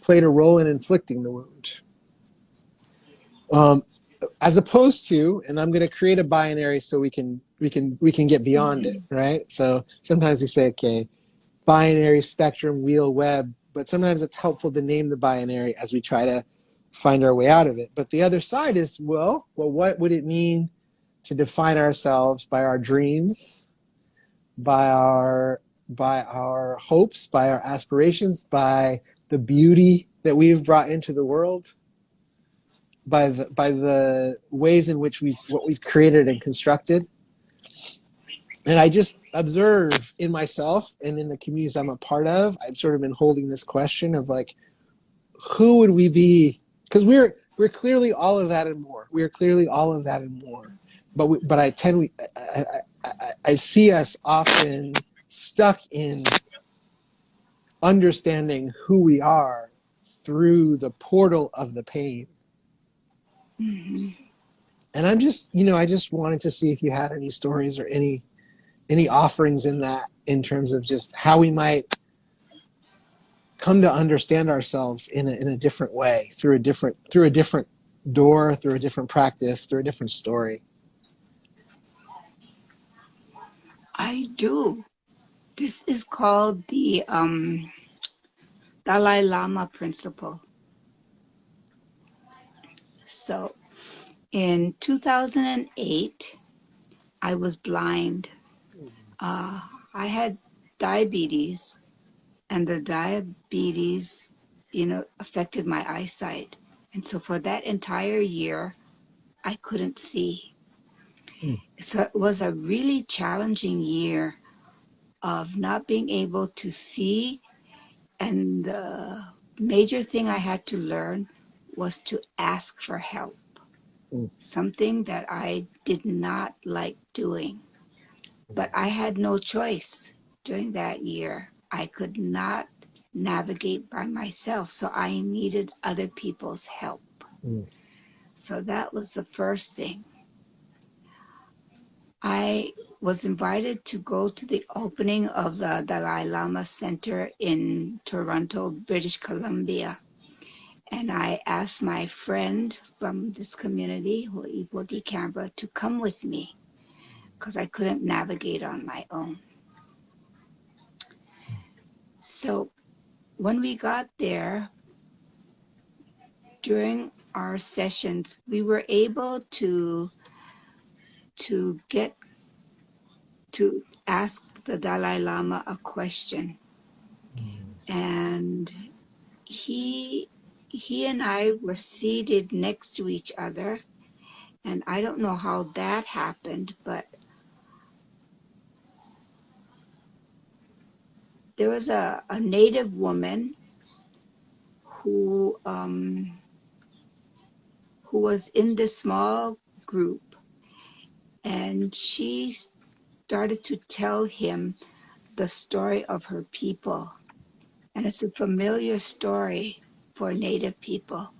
played a role in inflicting the wound. As opposed to, and I'm going to create a binary so we can get beyond it, right? So sometimes we say, okay, binary, spectrum, wheel, web, but sometimes it's helpful to name the binary as we try to find our way out of it. But the other side is, well, what would it mean to define ourselves by our dreams, by our hopes, by our aspirations, by the beauty that we've brought into the world, by the ways in which what we've created and constructed. And I just observe in myself and in the communities I'm a part of, I've sort of been holding this question of like, who would we be? Because we're clearly all of that and more. We are clearly all of that and more. But I see us often stuck in understanding who we are through the portal of the pain. Mm-hmm. And I just wanted to see if you had any stories or any offerings in that, in terms of just how we might come to understand ourselves in a different way, through a different door, through a different practice, through a different story. I do. This is called the Dalai Lama principle. So in 2008, I was blind. I had diabetes, and the diabetes, affected my eyesight. And so for that entire year, I couldn't see. So it was a really challenging year of not being able to see. And the major thing I had to learn was to ask for help. Something that I did not like doing. But I had no choice during that year. I could not navigate by myself, so I needed other people's help. So that was the first thing. I was invited to go to the opening of the Dalai Lama Center in Toronto, British Columbia. And I asked my friend from this community, Ho'ibodi Canberra, to come with me because I couldn't navigate on my own. So when we got there, during our sessions, we were able to get to ask the Dalai Lama a question. And he and I were seated next to each other, and I don't know how that happened, but there was a native woman who was in this small group, and she started to tell him the story of her people. And it's a familiar story for Native people.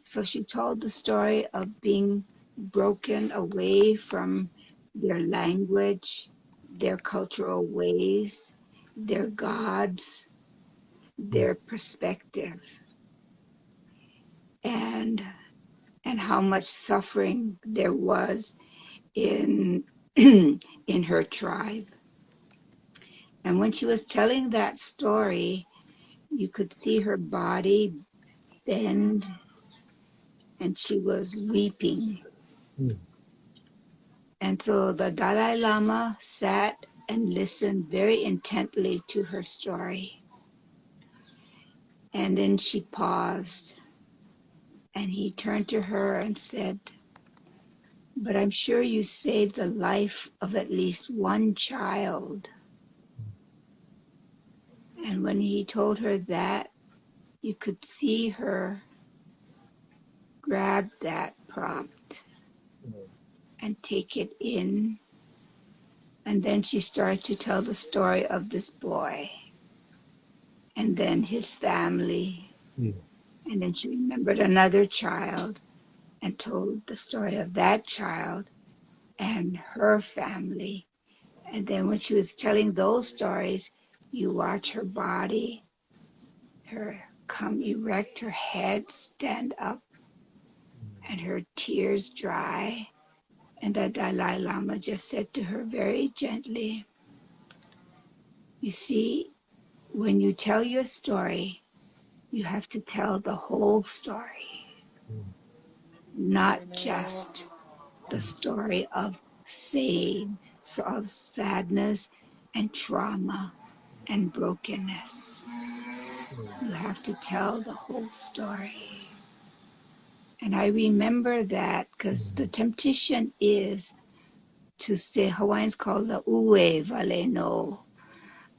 So she told the story of being broken away from their language, their cultural ways, their gods, their perspective, and how much suffering there was in in her tribe. And when she was telling that story, you could see her body bend, and she was weeping. And so the Dalai Lama sat and listened very intently to her story. And then she paused, and he turned to her and said, "But I'm sure you saved the life of at least one child." And when he told her that, you could see her grab that prompt and take it in. And then she started to tell the story of this boy, and then his family. And then she remembered another child and told the story of that child and her family. And then when she was telling those stories, you watch her body, her come erect, her head stand up, and her tears dry. And the Dalai Lama just said to her very gently, "You see, when you tell your story, you have to tell the whole story, not just the story of sadness and trauma and brokenness. You have to tell the whole story." And I remember that because the temptation is to say, Hawaiians call the ue valeno,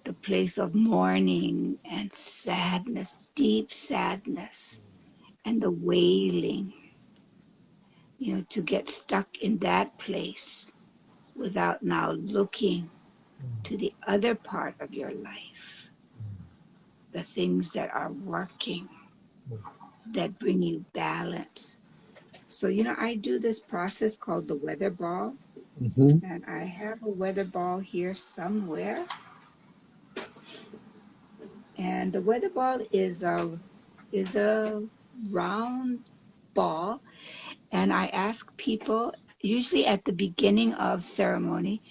the place of mourning and sadness, deep sadness, and the wailing, to get stuck in that place without now looking to the other part of your life, the things that are working, that bring you balance. So, I do this process called the weather ball, and I have a weather ball here somewhere. And the weather ball is a round ball, and I ask people, usually at the beginning of ceremony,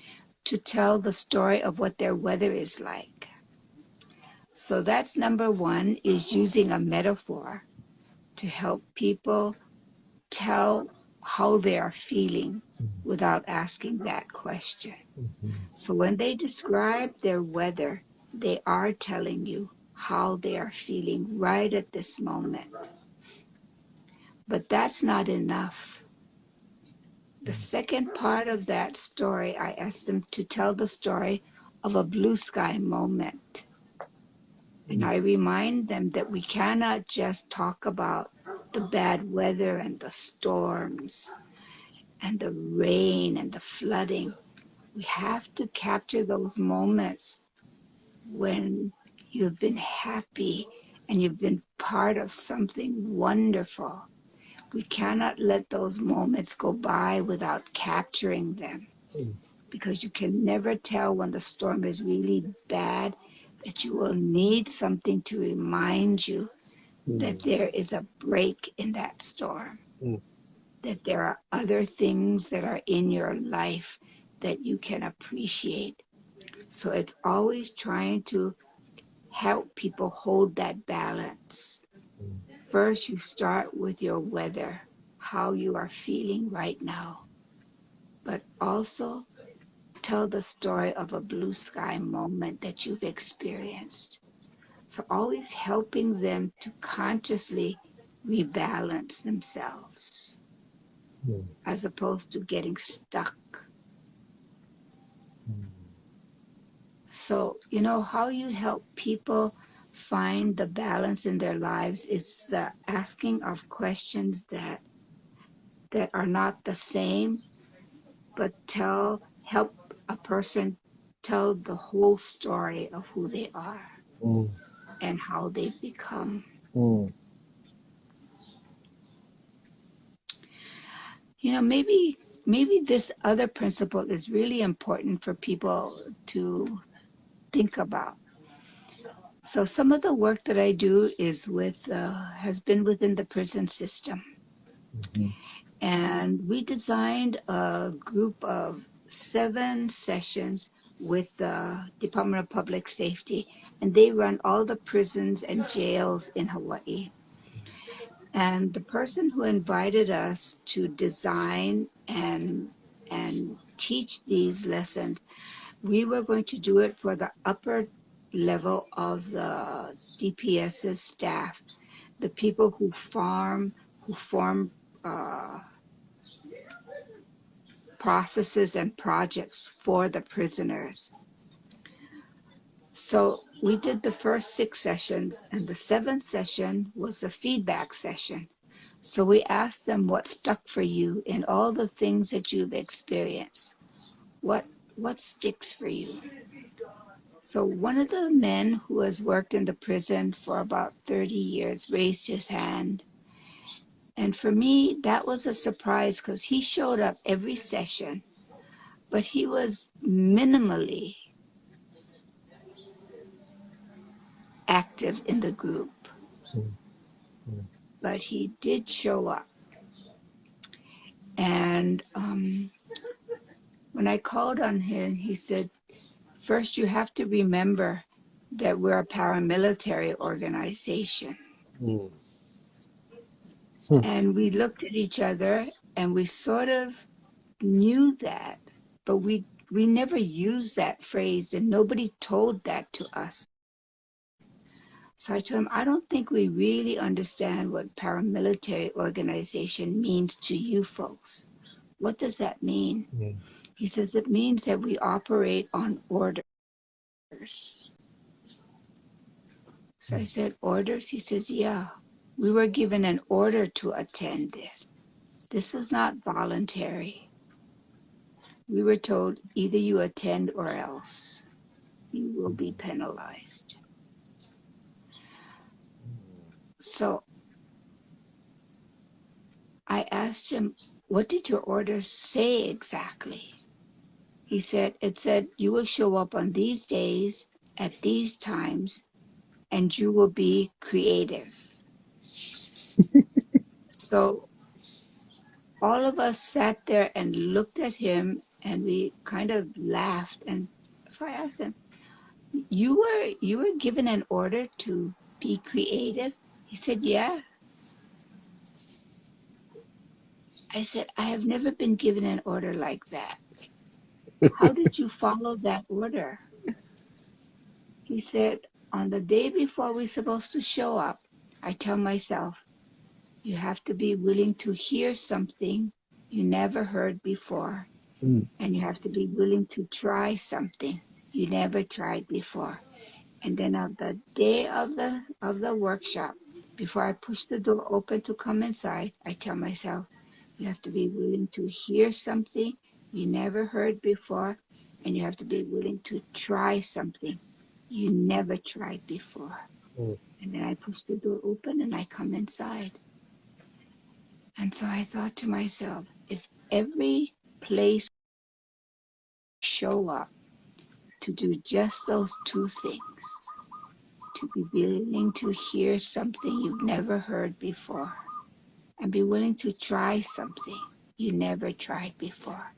to tell the story of what their weather is like. So that's number one, is using a metaphor to help people tell how they are feeling without asking that question. So when they describe their weather, they are telling you how they are feeling right at this moment. But that's not enough. The second part of that story, I ask them to tell the story of a blue sky moment. And I remind them that we cannot just talk about the bad weather and the storms and the rain and the flooding. We have to capture those moments when you've been happy and you've been part of something wonderful. We cannot let those moments go by without capturing them, because you can never tell when the storm is really bad, that you will need something to remind you that there is a break in that storm, that there are other things that are in your life that you can appreciate. So it's always trying to help people hold that balance. First, you start with your weather, how you are feeling right now, but also tell the story of a blue sky moment that you've experienced. So always helping them to consciously rebalance themselves as opposed to getting stuck. So, you know, how you help people find the balance in their lives is asking of questions that are not the same, but help a person tell the whole story of who they are and how they've become. You know, maybe this other principle is really important for people to think about. So some of the work that I do is has been within the prison system. And we designed a group of 7 sessions with the Department of Public Safety, and they run all the prisons and jails in Hawaii. And the person who invited us to design and teach these lessons, we were going to do it for the upper level of the DPS's staff, the people who form processes and projects for the prisoners. So we did the first 6 sessions, and the 7th session was a feedback session. So we asked them what stuck for you in all the things that you've experienced. What sticks for you? So one of the men who has worked in the prison for about 30 years raised his hand. And for me, that was a surprise because he showed up every session, but he was minimally active in the group. But he did show up. And when I called on him, he said, first you have to remember that we're a paramilitary organization. And we looked at each other and we sort of knew that, but we never used that phrase and nobody told that to us. So I told him, I don't think we really understand what paramilitary organization means to you folks. What does that mean? He says, it means that we operate on orders. So I said, orders? He says, yeah. We were given an order to attend this. This was not voluntary. We were told either you attend or else you will be penalized. So I asked him, what did your order say exactly? He said, it said, you will show up on these days at these times and you will be creative. So all of us sat there and looked at him and we kind of laughed. And so I asked him, you were given an order to be creative? He said, yeah. I said, I have never been given an order like that. How did you follow that order? He said, on the day before we're supposed to show up, I tell myself, you have to be willing to hear something you never heard before. And you have to be willing to try something you never tried before. And then on the day of the workshop, before I push the door open to come inside, I tell myself, you have to be willing to hear something you never heard before, and you have to be willing to try something you never tried before. And then I push the door open and I come inside. And so I thought to myself, if every place show up to do just those 2 things, to be willing to hear something you've never heard before, and be willing to try something you never tried before,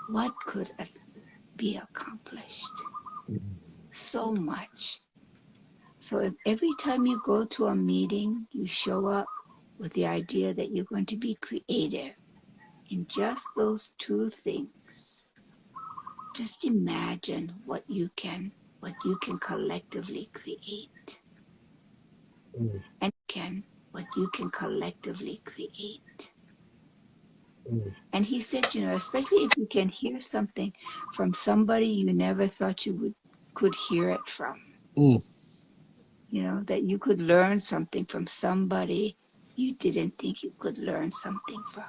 what could be accomplished? So much. So if every time you go to a meeting, you show up with the idea that you're going to be creative in just those two things, just imagine what you can collectively create. Mm. And what you can collectively create. Mm. And he said, especially if you can hear something from somebody you never thought you could hear it from. Mm. That you could learn something from somebody you didn't think you could learn something from.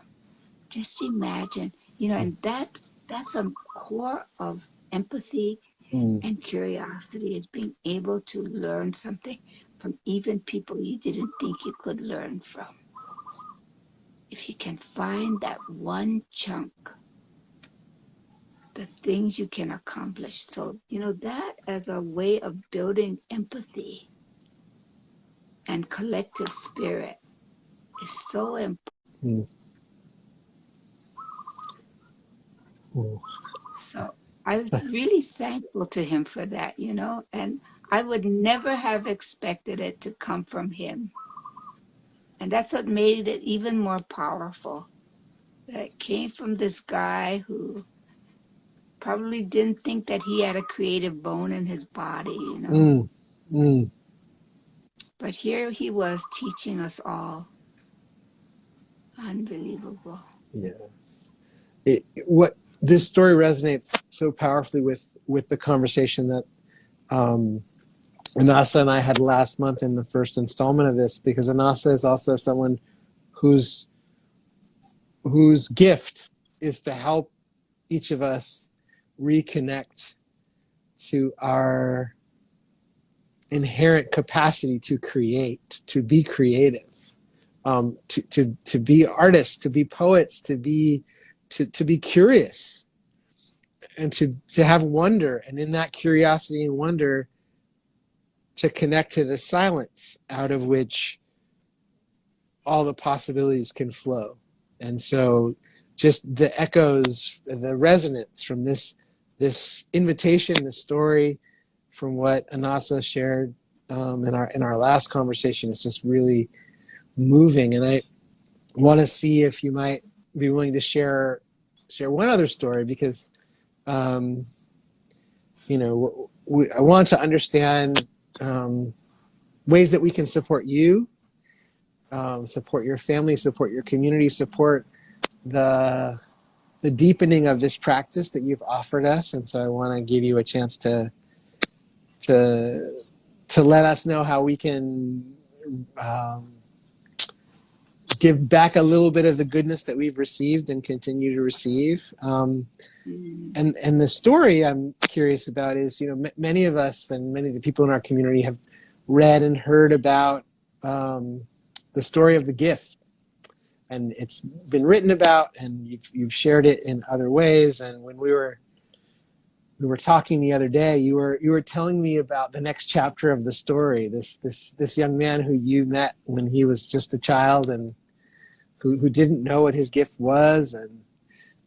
Just imagine, and that's a core of empathy Mm. and curiosity, is being able to learn something from even people you didn't think you could learn from. If you can find that one chunk, the things you can accomplish. So, that as a way of building empathy and collective spirit is so important. Mm. Mm. So I'm really thankful to him for that, and I would never have expected it to come from him. And that's what made it even more powerful. That it came from this guy who probably didn't think that he had a creative bone in his body, Mm. Mm. But here he was teaching us all. Unbelievable. Yes. What this story resonates so powerfully with the conversation that Anasa and I had last month in the first installment of this, because Anasa is also someone whose gift is to help each of us reconnect to our inherent capacity to create, to be creative, to be artists, to be poets, to be curious, and to have wonder, and in that curiosity and wonder, to connect to the silence out of which all the possibilities can flow. And so just the echoes, the resonance from this invitation, the story, from what Anasa shared in our last conversation, is just really moving. And I want to see if you might be willing to share one other story, because I want to understand ways that we can support you, support your family, support your community, support the deepening of this practice that you've offered us. And so I want to give you a chance to let us know how we can give back a little bit of the goodness that we've received and continue to receive. And the story I'm curious about is, many of us and many of the people in our community have read and heard about the story of the gift, and it's been written about, and you've shared it in other ways. And when we were talking the other day, you were telling me about the next chapter of the story. This young man who you met when he was just a child, and who didn't know what his gift was, and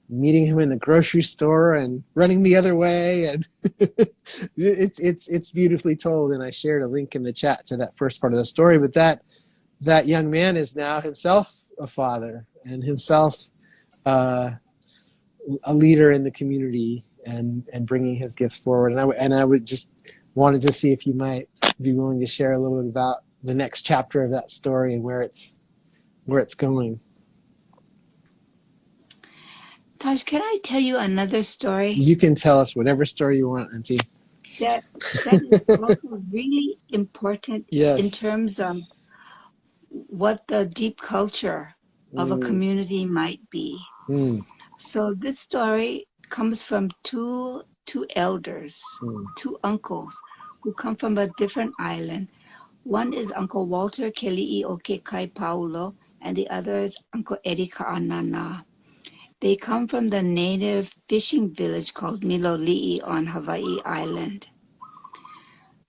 meeting him in the grocery store and running the other way, and it's beautifully told. And I shared a link in the chat to that first part of the story. But that young man is now himself a father, and himself a leader in the community, and bringing his gift forward. And I would just wanted to see if you might be willing to share a little bit about the next chapter of that story and where it's going. Taj, can I tell you another story? You can tell us whatever story you want, Auntie. That is also really important. Yes. In terms of what the deep culture of a community might be. So this story comes from two elders, two uncles who come from a different island. One is Uncle Walter Keli'i Okekai Paulo, and the other is Uncle Eddie Ka'anana. They come from the native fishing village called Miloli'i on Hawaii Island.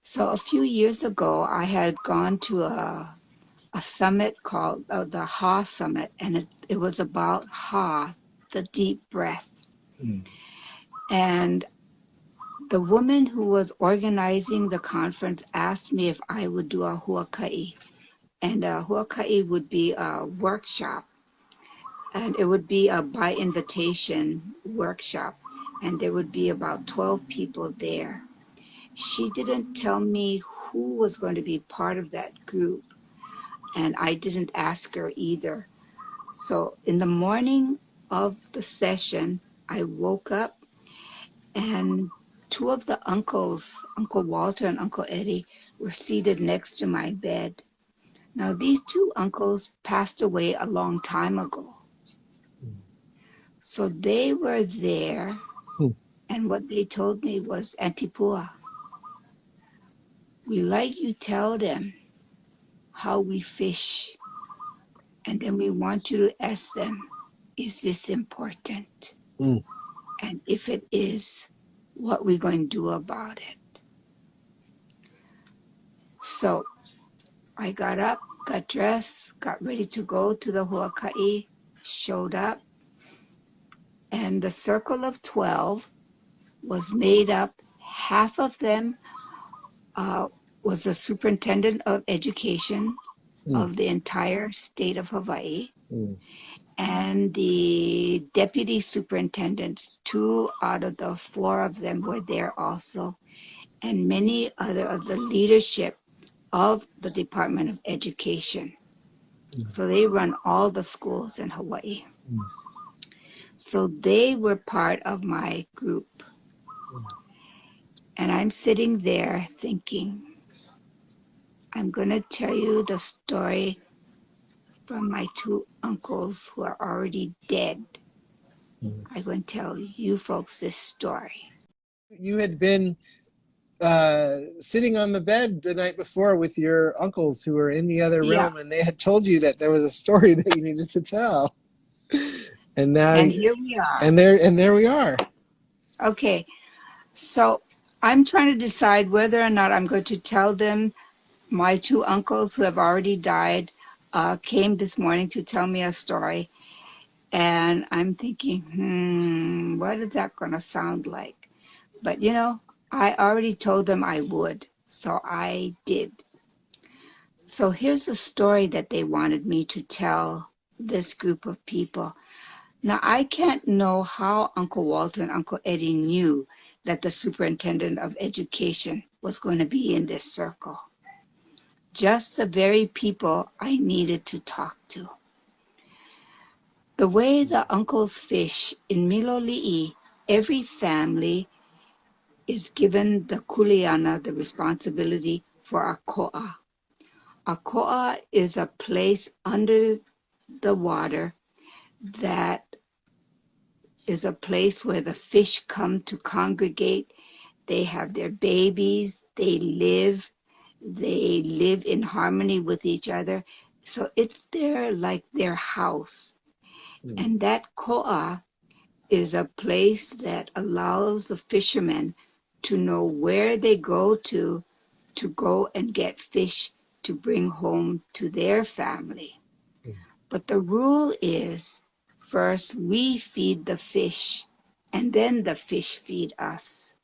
So a few years ago, I had gone to a summit called the Ha Summit, and it was about Ha, the deep breath. And The woman who was organizing the conference asked me if I would do a huakai. And a huakai would be a workshop. And it would be a by invitation workshop. And there would be about 12 people there. She didn't tell me who was going to be part of that group. And I didn't ask her either. So in the morning of the session, I woke up and two of the uncles, Uncle Walter and Uncle Eddie, were seated next to my bed. Now, these two uncles passed away a long time ago. So they were there, and what they told me was, Auntie Pua, we like you tell them how we fish, and then we want you to ask them, is this important? Mm. And if it is, what we going to do about it? So I got up, got dressed, got ready to go to the huakai, showed up, and the circle of 12 was made up. Half of them was the superintendent of education of the entire state of Hawaii, and the deputy superintendents. 2 out of the 4 of them were there also, and many other of the leadership of the Department of Education. So they run all the schools in Hawaii. So they were part of my group. And I'm sitting there thinking, I'm going to tell you the story from my 2 uncles who are already dead. I'm going to tell you folks this story. You had been sitting on the bed the night before with your uncles who were in the other room, and they had told you that there was a story that you needed to tell. And now, and here we are. And there we are. Okay, so I'm trying to decide whether or not I'm going to tell them my 2 uncles who have already died came this morning to tell me a story. And I'm thinking, what is that going to sound like? But, you know, I already told them I would, so I did. So here's a story that they wanted me to tell this group of people. Now, I can't know how Uncle Walter and Uncle Eddie knew that the superintendent of education was going to be in this circle. Just the very people I needed to talk to. The way the uncles fish in Miloli'i, every family is given the kuleana, the responsibility for a ko'a. A ko'a is a place under the water that is a place where the fish come to congregate. They have their babies, they live in harmony with each other. So it's like their house. And that ko'a is a place that allows the fishermen to know where they go to go and get fish to bring home to their family. But the rule is, first we feed the fish, and then the fish feed us.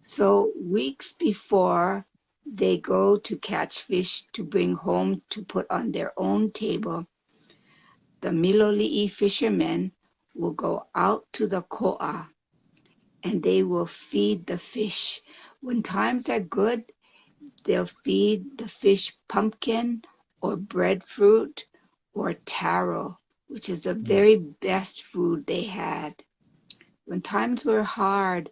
So weeks before they go to catch fish to bring home to put on their own table, the Miloli'i fishermen will go out to the ko'a and they will feed the fish. When times are good, they'll feed the fish pumpkin or breadfruit or taro, which is the very best food they had. When times were hard,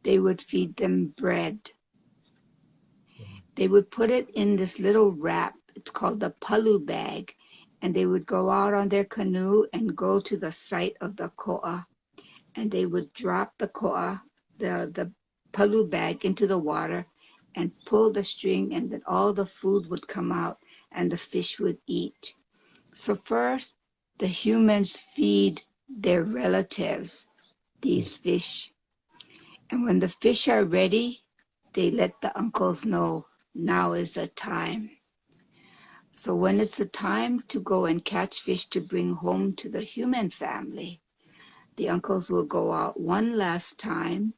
they would feed them bread. They would put it in this little wrap. It's called the palu bag. And they would go out on their canoe and go to the site of the ko'a. And they would drop the ko'a, the palu bag, into the water and pull the string, and then all the food would come out and the fish would eat. So first, the humans feed their relatives these fish. And when the fish are ready, they let the uncles know, now is the time. So when it's the time to go and catch fish to bring home to the human family, the uncles will go out one last time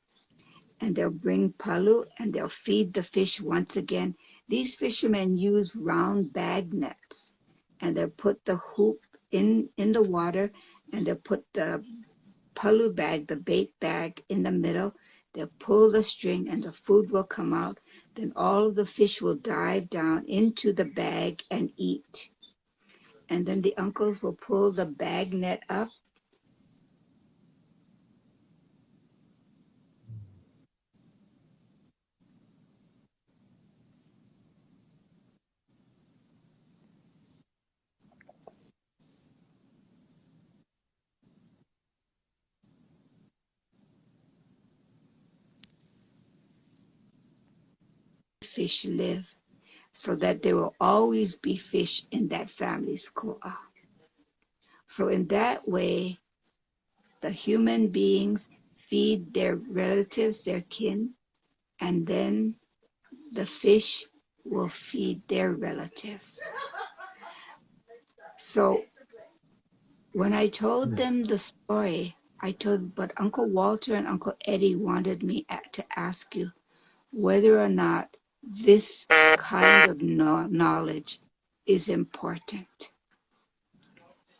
and they'll bring palu and they'll feed the fish once again. These fishermen use round bag nets, and they'll put the hoop in the water, and they'll put the palu bag, the bait bag, in the middle. They'll pull the string and the food will come out. Then all of the fish will dive down into the bag and eat. And then the uncles will pull the bag net up. Fish live, so that there will always be fish in that family's koa. So in that way, the human beings feed their relatives, their kin, and then the fish will feed their relatives. So when I told them the story, but Uncle Walter and Uncle Eddie wanted me to ask you whether or not this kind of knowledge is important.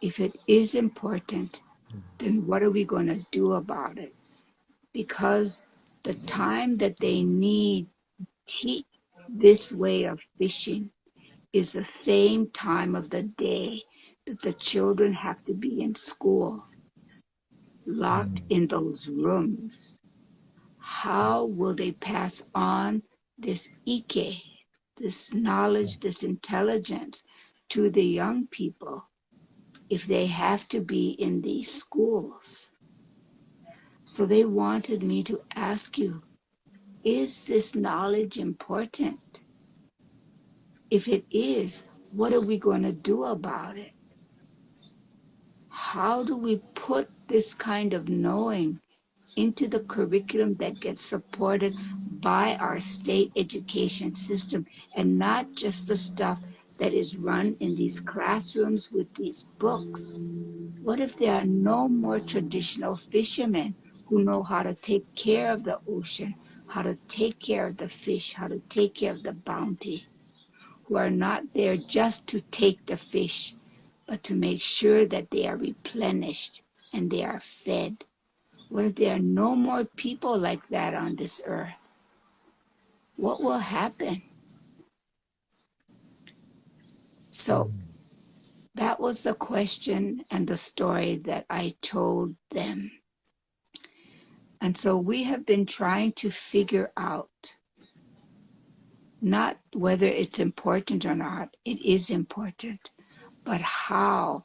If it is important, then what are we going to do about it? Because the time that they need to teach this way of fishing is the same time of the day that the children have to be in school, locked in those rooms. How will they pass on this ike, this knowledge, this intelligence to the young people if they have to be in these schools? So they wanted me to ask you, is this knowledge important? If it is, what are we going to do about it? How do we put this kind of knowing into the curriculum that gets supported by our state education system, and not just the stuff that is run in these classrooms with these books? What if there are no more traditional fishermen who know how to take care of the ocean, how to take care of the fish, how to take care of the bounty, who are not there just to take the fish, but to make sure that they are replenished and they are fed? What if there are no more people like that on this earth? What will happen? So that was the question and the story that I told them. And so we have been trying to figure out not whether it's important or not, it is important, but how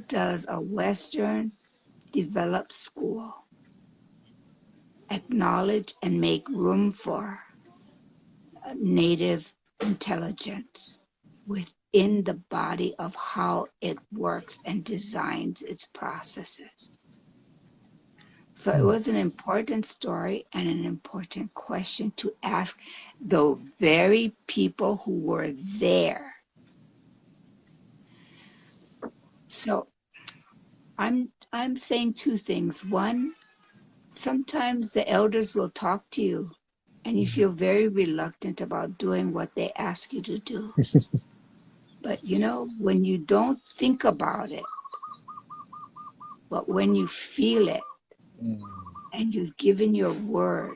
does a Western developed school acknowledge and make room for native intelligence within the body of how it works and designs its processes? So it was an important story and an important question to ask the very people who were there. So I'm saying two things. One, sometimes the elders will talk to you and you feel very reluctant about doing what they ask you to do. But you know, when you don't think about it, but when you feel it and you've given your word,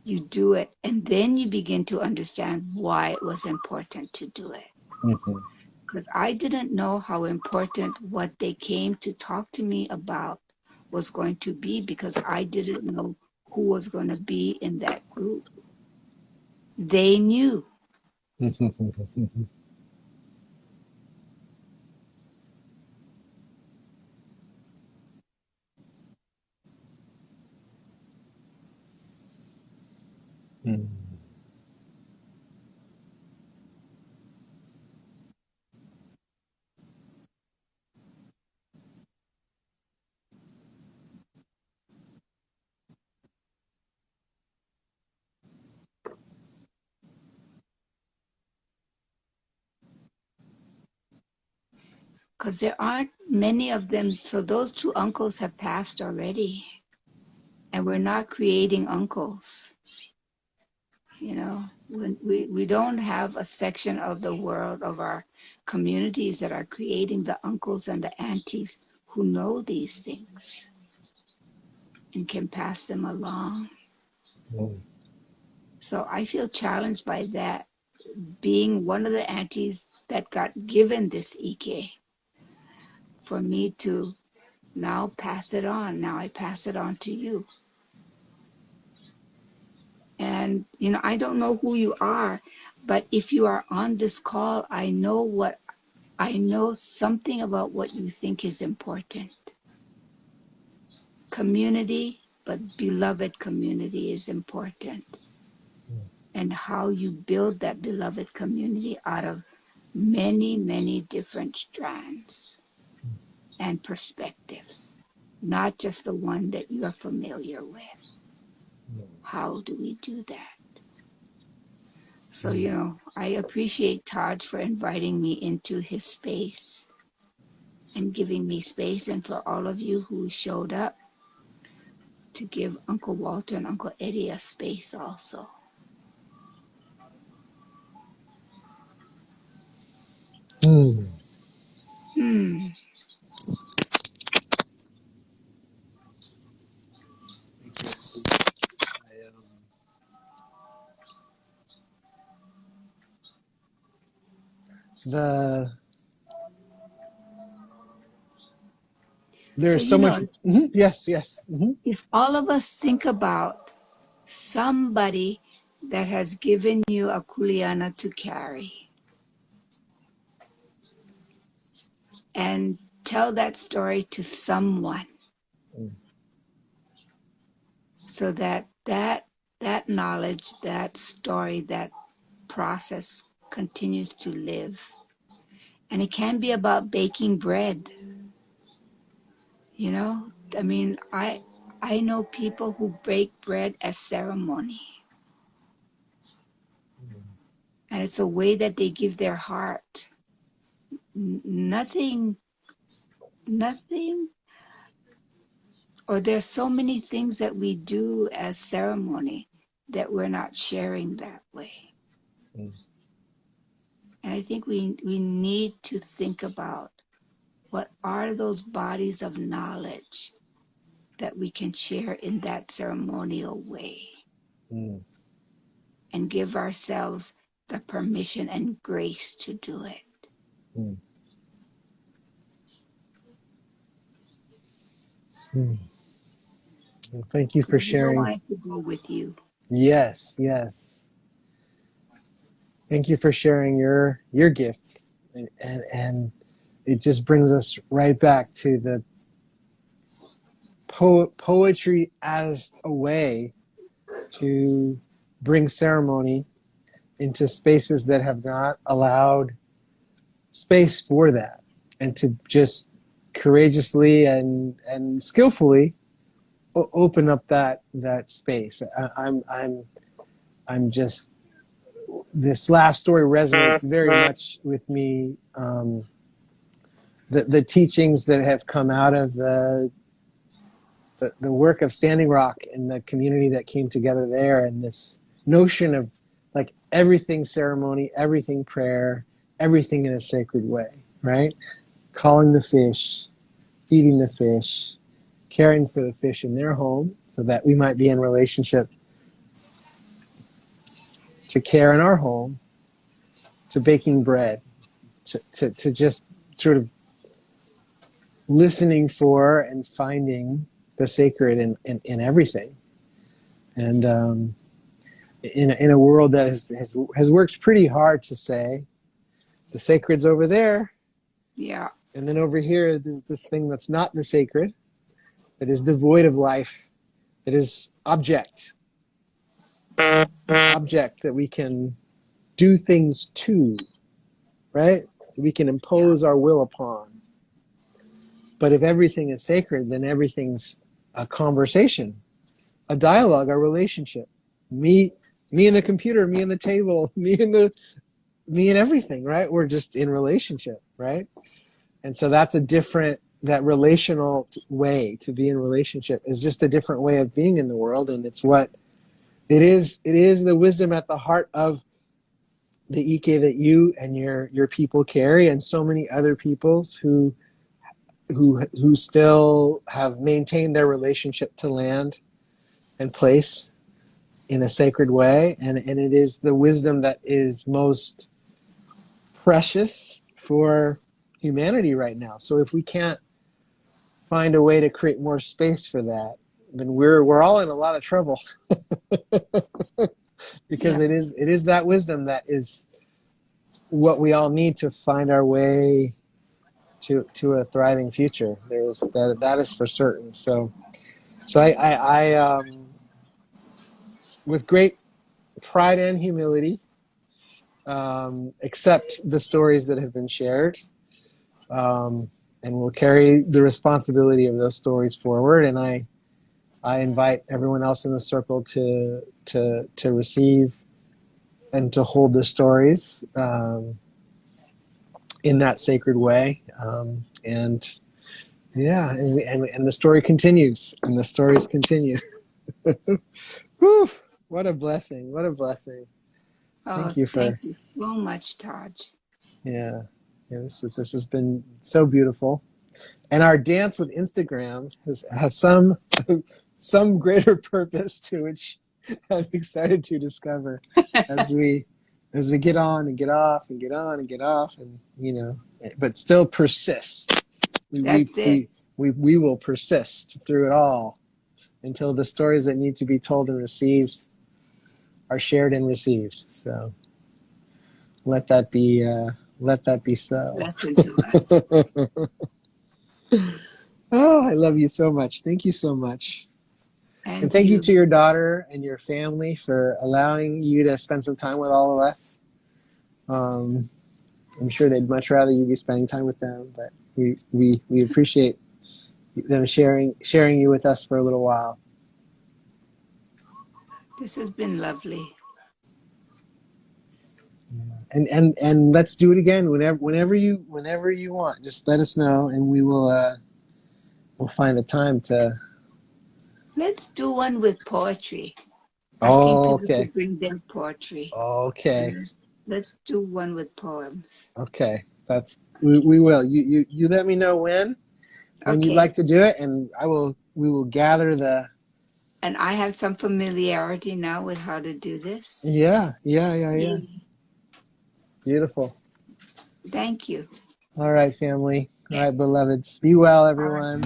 you do it, and then you begin to understand why it was important to do it. Because I didn't know how important what they came to talk to me about was going to be, because I didn't know who was going to be in that group. They knew. Because there aren't many of them. So those two uncles have passed already. and we're not creating uncles. You know, when we don't have a section of the world, of our communities, that are creating the uncles and the aunties who know these things and can pass them along. Mm. So I feel challenged by that, being one of the aunties that got given this Ike, for me to now pass it on. Now I pass it on to you. And, you know, I don't know who you are, but if you are on this call, I know something about what you think is important. Community, but beloved community is important. And how you build that beloved community out of many, many different strands and perspectives, not just the one that you are familiar with. How do we do that? So, you know, I appreciate Taj for inviting me into his space and giving me space, and for all of you who showed up to give Uncle Walter and Uncle Eddie a space also. Mm. So, There's so you much. know, Yes, yes. if all of us think about somebody that has given you a kuleana to carry, and tell that story to someone, so that knowledge, that story, that process continues to live. And it can be about baking bread. You know, I mean, I know people who bake bread as ceremony. And it's a way that they give their heart. Nothing, or there's so many things that we do as ceremony that we're not sharing that way. And I think we need to think about what are those bodies of knowledge that we can share in that ceremonial way, and give ourselves the permission and grace to do it. Thank you for I sharing. wanted to go with you. Yes, yes. Thank you for sharing your gift, and it just brings us right back to the poetry as a way to bring ceremony into spaces that have not allowed space for that, and to just courageously and skillfully open up that space. I'm just, this last story resonates very much with me. The teachings that have come out of the work of Standing Rock and the community that came together there, and this notion of like everything ceremony, everything prayer, everything in a sacred way, right? Calling the fish, feeding the fish, caring for the fish in their home so that we might be in relationship to care in our home, to baking bread, to just sort of listening for and finding the sacred in everything. And in a world that has worked pretty hard to say the sacred's over there, Yeah. and then over here there's this thing that's not the sacred, that is devoid of life, that is object that we can do things to, right? We can impose our will upon. But if everything is sacred, then everything's a conversation, a dialogue, a relationship. Me and the computer, me and the table, me and everything, right? We're just in relationship, right? And so that's a different that relational way to be in relationship is just a different way of being in the world, and it's what it is. It is the wisdom at the heart of the Ike that you and your people carry, and so many other peoples who still have maintained their relationship to land and place in a sacred way, and it is the wisdom that is most precious for humanity right now. So if we can't find a way to create more space for that, then we're all in a lot of trouble. Because Yeah. it is that wisdom that is what we all need to find our way to a thriving future. There's that is for certain. So I with great pride and humility accept the stories that have been shared, and we'll carry the responsibility of those stories forward. And I invite everyone else in the circle to receive and to hold the stories in that sacred way. And yeah, and the story continues, and the stories continue. Whew, what a blessing! What a blessing! Oh, Thank you thank you so much, Taj. yeah. This has been so beautiful, and our dance with Instagram has some greater purpose to which I'm excited to discover as we get on and get off and get on and get off, and but still persist. That's it. We will persist through it all until the stories that need to be told and received are shared and received. So let that be so. Blessing to us. Oh, I love you so much. Thank you so much. And thank you to your daughter and your family for allowing you to spend some time with all of us. I'm sure they'd much rather you be spending time with them, but we appreciate them sharing you with us for a little while. This has been lovely. And let's do it again whenever you want. Just let us know, and we'll find a time to. Let's do one with poetry. Oh, Asking people okay. to bring their poetry. Okay. Let's do one with poems. Okay. We will. You let me know when Okay. you'd like to do it, and we will gather the. And I have some familiarity now with how to do this. Yeah. Beautiful. Thank you. All right, family. All right, beloveds. Be well, everyone.